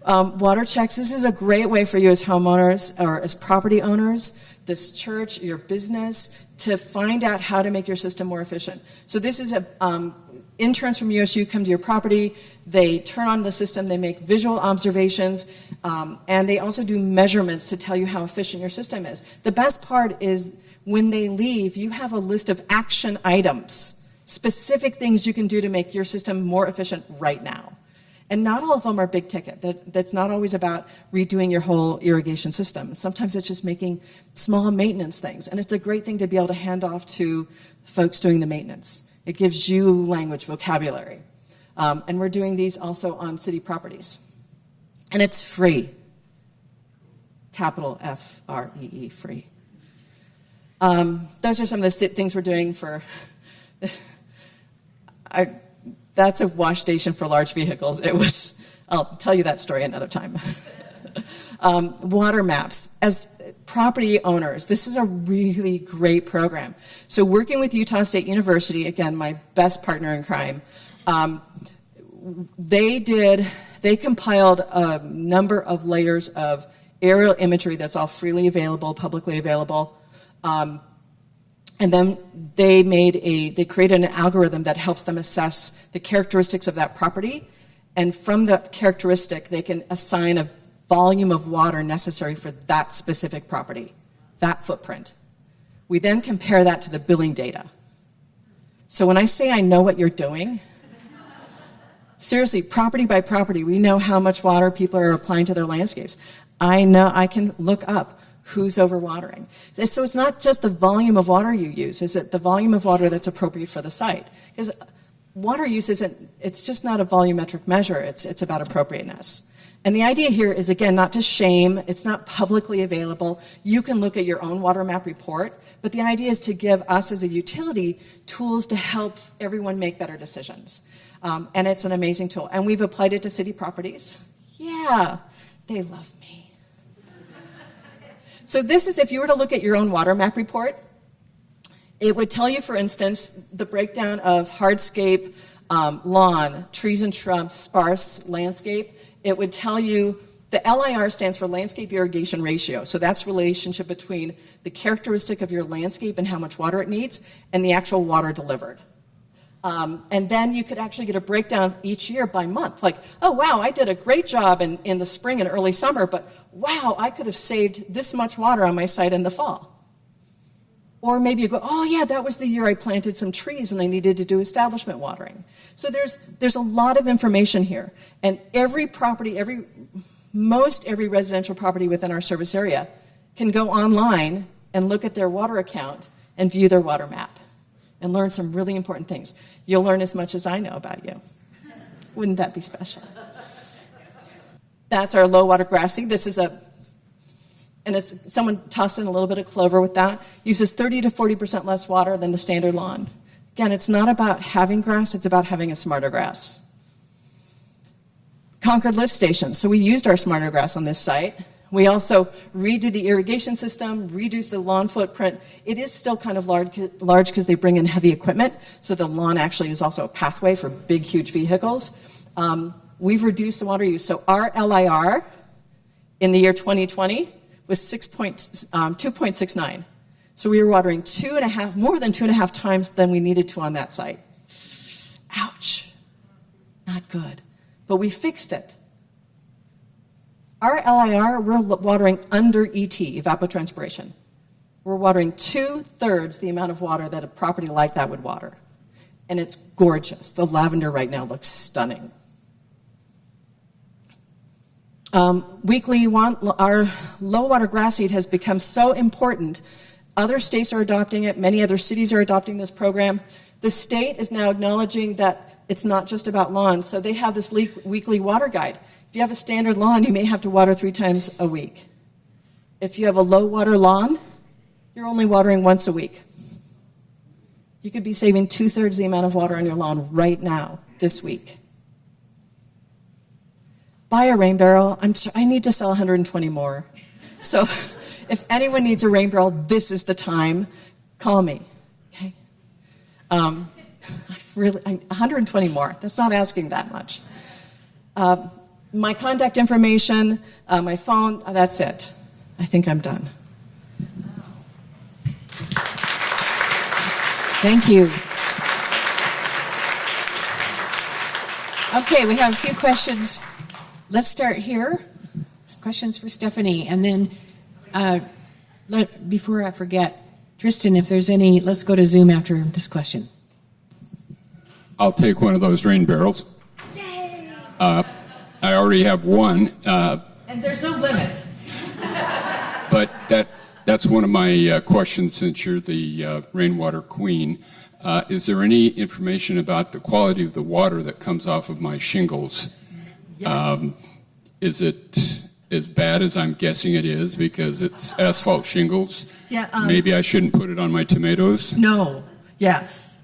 Water checks, this is a great way for you as homeowners or as property owners, this church, your business, to find out how to make your system more efficient. So this is interns from USU come to your property, they turn on the system, they make visual observations, and they also do measurements to tell you how efficient your system is. The best part is when they leave, you have a list of action items. specific things you can do to make your system more efficient right now. And not all of them are big ticket. That's not always about redoing your whole irrigation system. Sometimes it's just making small maintenance things. And it's a great thing to be able to hand off to folks doing the maintenance. It gives you language, vocabulary. And we're doing these also on city properties. And it's free. Capital F-R-E-E, free. Those are some of the things we're doing for... That's a wash station for large vehicles. I'll tell you that story another time. Water maps. As property owners, this is a really great program. So working with Utah State University, again, my best partner in crime, they compiled a number of layers of aerial imagery that's all freely available, publicly available. And then they created an algorithm that helps them assess the characteristics of that property. And from that characteristic, they can assign a volume of water necessary for that specific property, that footprint. We then compare that to the billing data. So when I say I know what you're doing, seriously, property by property, we know how much water people are applying to their landscapes. I know I can look up who's overwatering. So it's not just the volume of water you use, is it the volume of water that's appropriate for the site? Because water use it's just not a volumetric measure, it's about appropriateness. And the idea here is, again, not to shame, it's not publicly available. You can look at your own water map report, but the idea is to give us as a utility tools to help everyone make better decisions. And it's an amazing tool. And we've applied it to city properties. Yeah, they love me. So this is, if you were to look at your own water map report, it would tell you, for instance, the breakdown of hardscape, lawn, trees and shrubs, sparse landscape. It would tell you, the LIR stands for landscape irrigation ratio. So that's relationship between the characteristic of your landscape and how much water it needs and the actual water delivered. And then you could actually get a breakdown each year by month. Like, oh, wow, I did a great job in the spring and early summer, but wow, I could have saved this much water on my site in the fall. Or maybe you go, oh yeah, that was the year I planted some trees and I needed to do establishment watering. So there's a lot of information here. And every property, most every residential property within our service area can go online and look at their water account and view their water map and learn some really important things. You'll learn as much as I know about you. Wouldn't that be special? That's our low water grass seed. This is someone tossed in a little bit of clover with that. Uses 30 to 40% less water than the standard lawn. Again, it's not about having grass, it's about having a smarter grass. Concord lift stations. So we used our smarter grass on this site. We also redid the irrigation system, reduced the lawn footprint. It is still kind of large because they bring in heavy equipment, so the lawn actually is also a pathway for big, huge vehicles. We've reduced the water use. So our LIR in the year 2020 was 2.69. So we were watering more than 2.5 times than we needed to on that site. Ouch. Not good. But we fixed it. Our LIR, we're watering under ET, evapotranspiration. We're watering 2/3 the amount of water that a property like that would water. And it's gorgeous. The lavender right now looks stunning. Our low water grass seed has become so important. Other states are adopting it. Many other cities are adopting this program. The state is now acknowledging that it's not just about lawns. So they have this weekly water guide. If you have a standard lawn, you may have to water 3 times a week. If you have a low water lawn, you're only watering once a week. You could be saving 2/3 the amount of water on your lawn right now, this week. Buy a rain barrel. I need to sell 120 more. So if anyone needs a rain barrel, this is the time. Call me. Okay? 120 more. That's not asking that much. My contact information, my phone, that's it. I think I'm done. Thank you. Okay, we have a few questions. Let's start here. Questions for Stephanie, and then before I forget, Tristan, if there's any, let's go to Zoom after this question. I'll take one of those rain barrels. I already have one. And there's no limit. But that's one of my questions, since you're the rainwater queen. Is there any information about the quality of the water that comes off of my shingles? Yes. Is it as bad as I'm guessing it is because it's asphalt shingles? Yeah. Maybe I shouldn't put it on my tomatoes? No. Yes.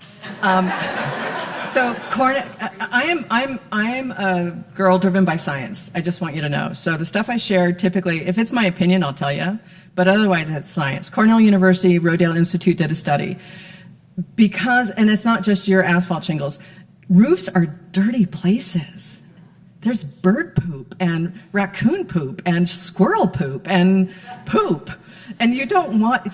So I am a girl driven by science. I just want you to know. So the stuff I share, typically, if it's my opinion, I'll tell you. But otherwise, it's science. Cornell University, Rodale Institute did a study. And it's not just your asphalt shingles. Roofs are dirty places. There's bird poop and raccoon poop and squirrel poop and poop. And you don't want,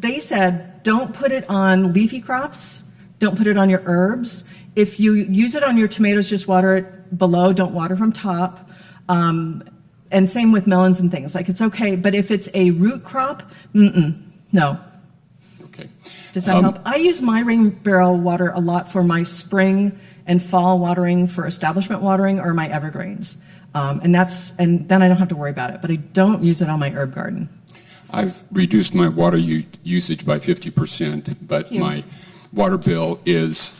they said, don't put it on leafy crops. Don't put it on your herbs. If you use it on your tomatoes, just water it below. Don't water from top. And same with melons and things. Like, it's okay. But if it's a root crop, no. Okay. Does that help? I use my rain barrel water a lot for my spring and fall watering, for establishment watering, or my evergreens. And then I don't have to worry about it. But I don't use it on my herb garden. I've reduced my water usage by 50%, but my water bill is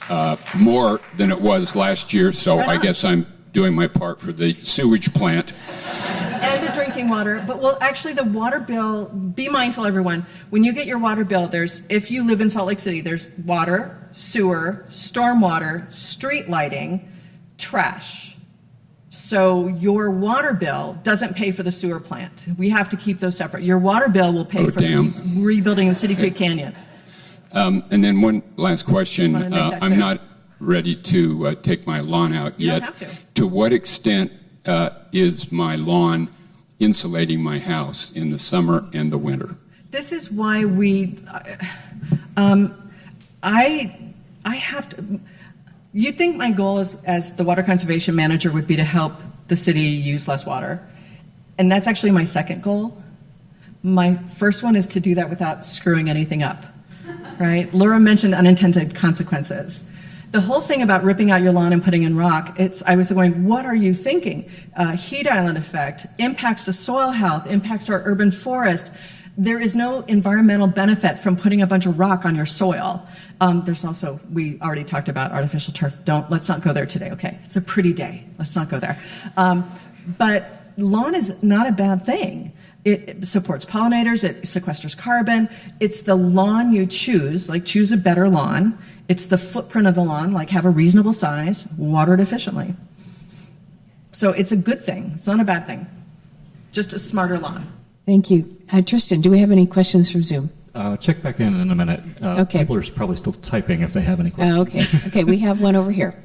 more than it was last year, so I guess I'm doing my part for the sewage plant. And the drinking water. But, well, actually, the water bill, be mindful, everyone. When you get your water bill, if you live in Salt Lake City, there's water, sewer, stormwater, street lighting, trash. So your water bill doesn't pay for the sewer plant. We have to keep those separate. Your water bill will pay for the rebuilding of City Creek Canyon. And then one last question. I'm clear. not ready to take my lawn out You yet. don't have to. To what extent is my lawn insulating my house in the summer and the winter? This is why I have to. You think my goal as the water conservation manager would be to help the city use less water, and that's actually my second goal. My first one is to do that without screwing anything up, right? Laura mentioned unintended consequences. The whole thing about ripping out your lawn and putting in rock, I was going, what are you thinking? Heat island effect, impacts to soil health, impacts to our urban forest. There is no environmental benefit from putting a bunch of rock on your soil. There's also, we already talked about artificial turf. Let's not go there today, okay? It's a pretty day. Let's not go there. But lawn is not a bad thing. It supports pollinators, it sequesters carbon. It's the lawn you choose, like choose a better lawn. It's the footprint of the lawn, like have a reasonable size, water it efficiently. So it's a good thing. It's not a bad thing. Just a smarter lawn. Thank you. Tristan, do we have any questions from Zoom? Check back in a minute. Okay. People are probably still typing if they have any questions. Okay. Okay, we have one over here.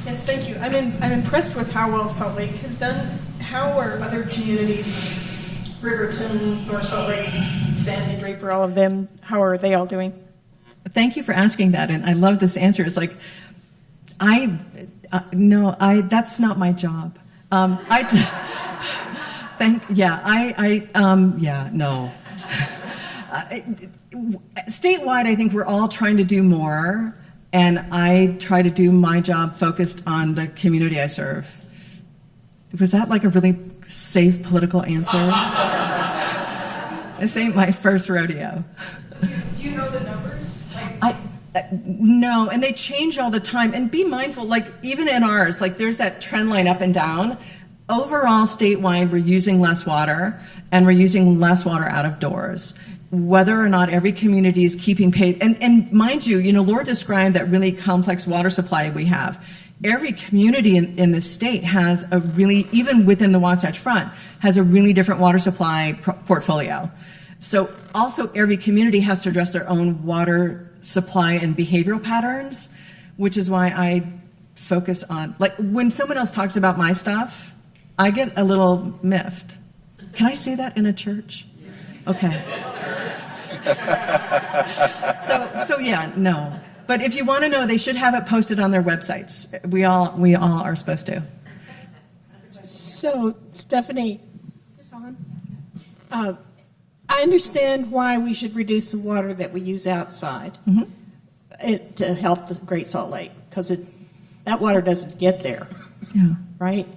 Yes, thank you. I'm impressed with how well Salt Lake has done. How are other communities, Riverton, North Salt Lake, Sandy, Draper, all of them, how are they all doing? Thank you for asking that, and I love this answer. It's like, that's not my job. No. Statewide, I think we're all trying to do more, and I try to do my job focused on the community I serve. Was that like a really safe political answer? This ain't my first rodeo. Do you know the numbers? No, and they change all the time. And be mindful, like even in ours, like there's that trend line up and down. Overall, statewide, we're using less water, and we're using less water out of doors. Whether or not every community is keeping pace, and mind you, Laura described that really complex water supply we have. Every community in this state has a really, even within the Wasatch Front, has a really different water supply portfolio. So also every community has to address their own water supply and behavioral patterns, which is why I focus on, like when someone else talks about my stuff, I get a little miffed. Can I say that in a church? Okay. So yeah, no. But if you want to know, they should have it posted on their websites. We all are supposed to. So, Stephanie, is this on? I understand why we should reduce the water that we use outside. Mm-hmm. it to help the Great Salt Lake, because that water doesn't get there, right?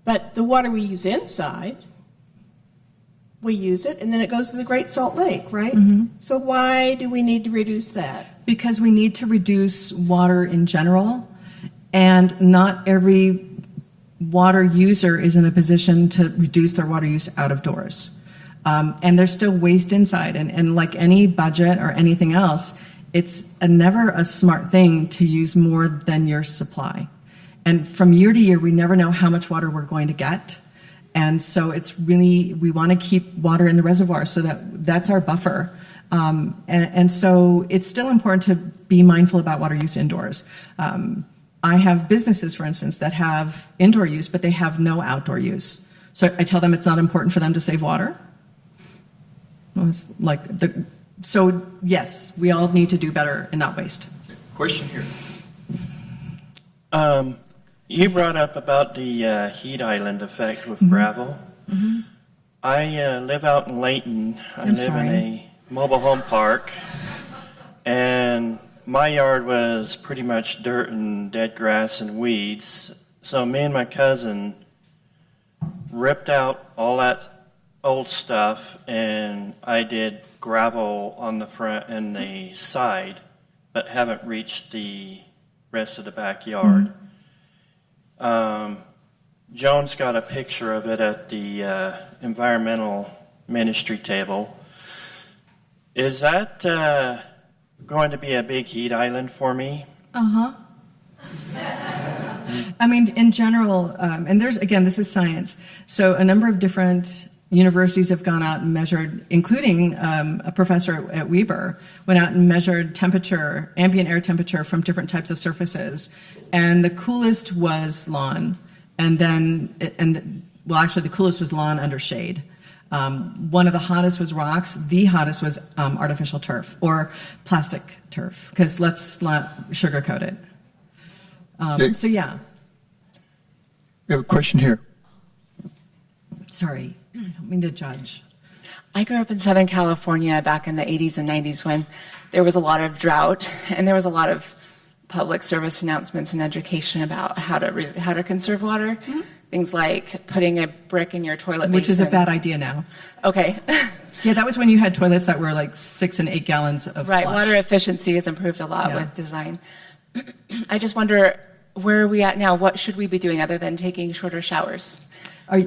But the water we use inside, we use it, and then it goes to the Great Salt Lake, right? So why do we need to reduce that? Because we need to reduce water in general, and not every water user is in a position to reduce their water use out of doors. And there's still waste inside, and like any budget or anything else, it's never a smart thing to use more than your supply. And from year to year, we never know how much water we're going to get. And so it's really, we want to keep water in the reservoir, so that's our buffer. And so it's still important to be mindful about water use indoors. I have businesses, for instance, that have indoor use, but they have no outdoor use. So I tell them it's not important for them to save water. Well, it's like so yes, we all need to do better and not waste. Question here. You brought up about the heat island effect with gravel. I live out in Layton. I live in a mobile home park, and my yard was pretty much dirt and dead grass and weeds. So me and my cousin ripped out all that old stuff, and I did gravel on the front and the side, but haven't reached the rest of the backyard. Joan's got a picture of it at the environmental ministry table. Is that going to be a big heat island for me? I mean, in general, and there's, again, this is science. So a number of different universities have gone out and measured, including a professor at Weber, went out and measured temperature, ambient air temperature from different types of surfaces. And the coolest was lawn. And then, actually the coolest was lawn under shade. One of the hottest was rocks. The hottest was artificial turf or plastic turf, because let's not sugarcoat it. So yeah. We have a question here. Sorry, I don't mean to judge. I grew up in Southern California back in the 80s and 90s when there was a lot of drought, and there was a lot of public service announcements and education about how to conserve water. Things like putting a brick in your toilet basin. Which is a bad idea now. Okay. Yeah, that was when you had toilets that were like 6 and 8 gallons of Right, flush. water efficiency has improved a lot with design. I just wonder, where are we at now? What should we be doing other than taking shorter showers?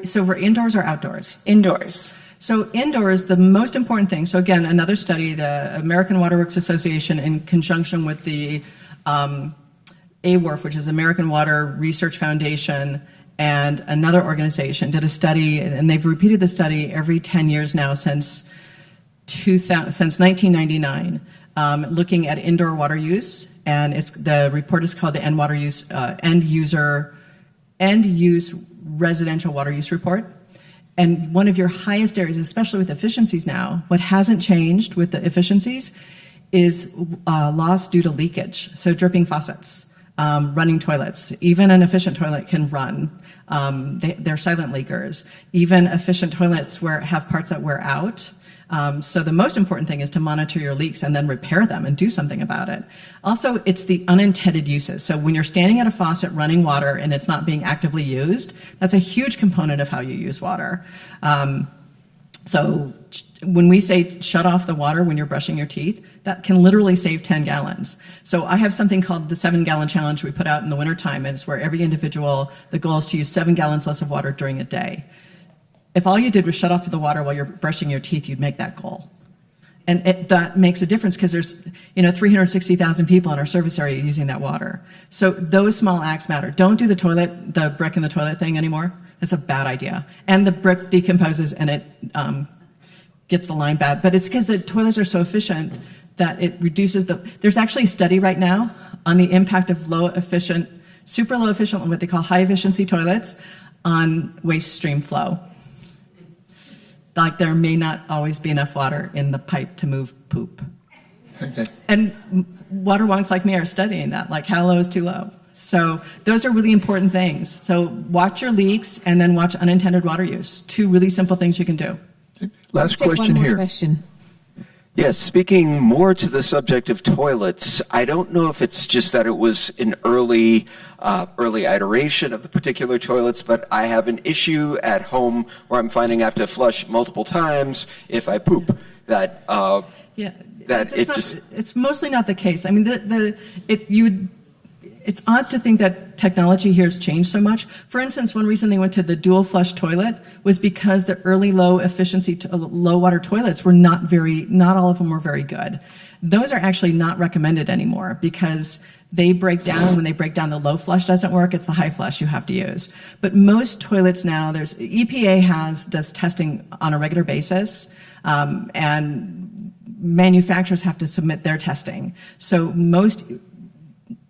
So for indoors or outdoors? Indoors. So indoors, the most important thing, so again, another study, the American Water Works Association, in conjunction with the AWRF, which is American Water Research Foundation, and another organization, did a study, and they've repeated the study every 10 years now since 1999, looking at indoor water use, and the report is called the End Use Residential Water Use Report. And one of your highest areas, especially with efficiencies now, what hasn't changed with the efficiencies is loss due to leakage. So dripping faucets, running toilets. Even an efficient toilet can run. They're silent leakers. Even efficient toilets have parts that wear out. So the most important thing is to monitor your leaks and then repair them and do something about it. Also, it's the unintended uses. So when you're standing at a faucet running water and it's not being actively used, that's a huge component of how you use water. So when we say shut off the water when you're brushing your teeth, that can literally save 10 gallons. So I have something called the 7-gallon challenge we put out in the wintertime, and it's where every individual, the goal is to use 7 gallons less of water during a day. If all you did was shut off the water while you're brushing your teeth, you'd make that goal. And that makes a difference because there's 360,000 people in our service area using that water. So those small acts matter. Don't do the brick in the toilet thing anymore. That's a bad idea. And the brick decomposes and it gets the line bad. But it's because the toilets are so efficient that it reduces there's actually a study right now on the impact of super low efficient, what they call high efficiency toilets on waste stream flow. Like there may not always be enough water in the pipe to move poop. Okay. And water wonks like me are studying that, like how low is too low. So those are really important things. So watch your leaks and then watch unintended water use. 2 really simple things you can do. Last question here. Question. Yes, speaking more to the subject of toilets, I don't know if it's just that it was an early iteration of the particular toilets, but I have an issue at home where I'm finding I have to flush multiple times if I poop. It's mostly not the case. I mean, it's odd to think that technology here has changed so much. For instance, one reason they went to the dual flush toilet was because the early low efficiency, low water toilets were not all of them were very good. Those are actually not recommended anymore because they break down. When they break down, the low flush doesn't work. It's the high flush you have to use. But most toilets now, EPA does testing on a regular basis, and manufacturers have to submit their testing. So most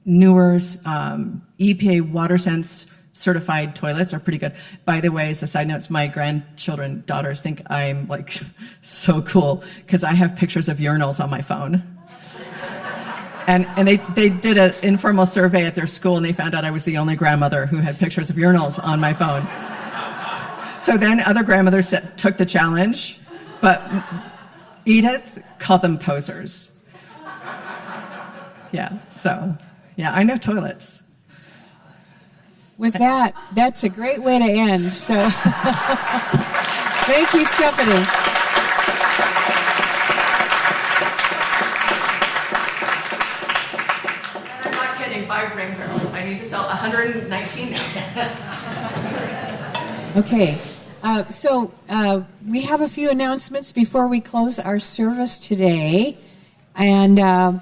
newer EPA WaterSense certified toilets are pretty good. By the way, as a side note, my daughters think I'm like so cool because I have pictures of urinals on my phone. And they did an informal survey at their school and they found out I was the only grandmother who had pictures of urinals on my phone. So then other grandmothers took the challenge, but Edith called them posers. Yeah, so, yeah, I know toilets. With that, that's a great way to end. So, thank you, Stephanie. And I'm not kidding, 5 ring barrels. I need to sell 119 now. Okay, so we have a few announcements before we close our service today. And I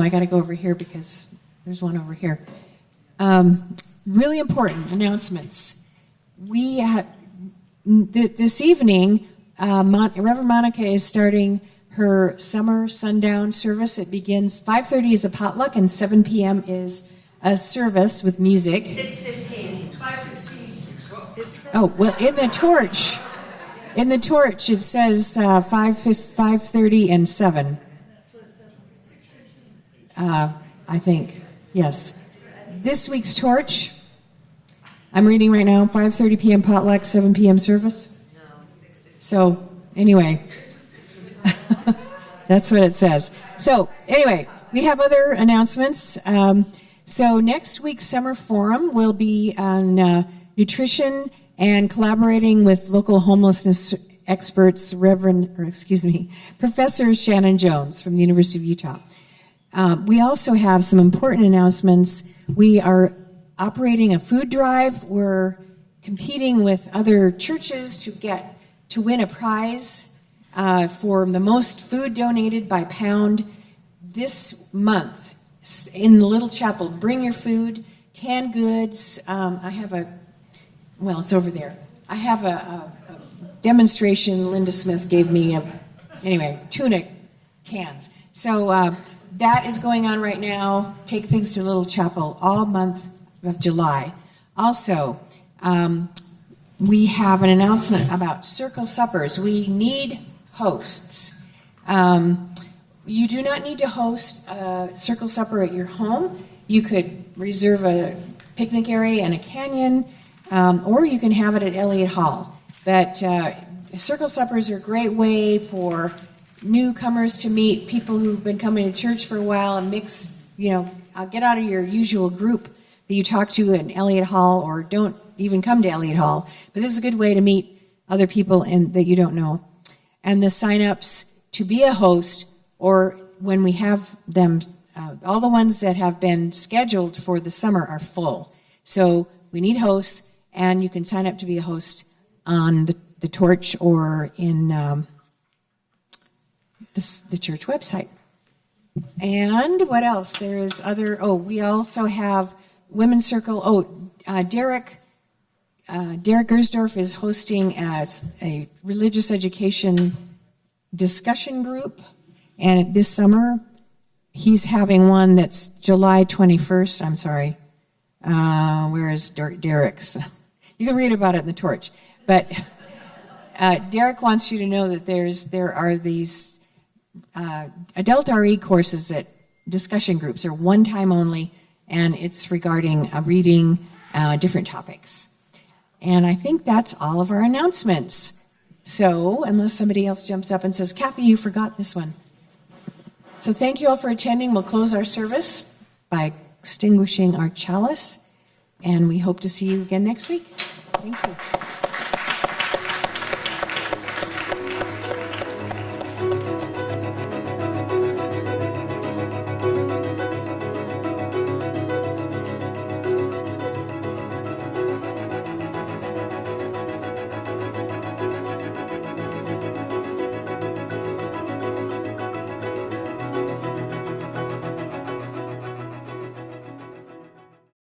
got to go over here because there's one over here. Really important announcements. We this evening, Reverend Monica is starting her summer sundown service. It begins 5:30 is a potluck and 7 p.m. is a service with music. 6:15. 5:15. Oh well, in the torch it says 5:30 and 7. I think yes. This week's torch, I'm reading right now, 5:30 p.m. potluck, 7 p.m. service. So, anyway, that's what it says. So, anyway, we have other announcements. So, next week's summer forum will be on nutrition and collaborating with local homelessness experts, Professor Shannon Jones from the University of Utah. We also have some important announcements. We are operating a food drive. We're competing with other churches to win a prize for the most food donated by pound this month in the Little Chapel. Bring your food, canned goods. It's over there. I have a demonstration Linda Smith gave me. Tuna cans. So that is going on right now. Take things to Little Chapel all month of July. Also, we have an announcement about circle suppers. We need hosts. You do not need to host a circle supper at your home. You could reserve a picnic area in a canyon, or you can have it at Elliott Hall. But circle suppers are a great way for newcomers to meet people who've been coming to church for a while and mix, get out of your usual group that you talk to in Elliott Hall, or don't even come to Elliott Hall. But this is a good way to meet other people that you don't know. And the sign-ups to be a host, or when we have them, all the ones that have been scheduled for the summer are full. So we need hosts, and you can sign up to be a host on the Torch or in the church website. And what else? There is we also have Women's Circle. Derek Gersdorf is hosting a religious education discussion group. And this summer, he's having one that's July 21st. I'm sorry. Where is Derek's? You can read about it in the Torch. But Derek wants you to know that there are these adult RE courses that discussion groups are one time only, and it's regarding reading different topics. And I think that's all of our announcements. So, unless somebody else jumps up and says, Cathy, you forgot this one. So thank you all for attending. We'll close our service by extinguishing our chalice, and we hope to see you again next week. Thank you.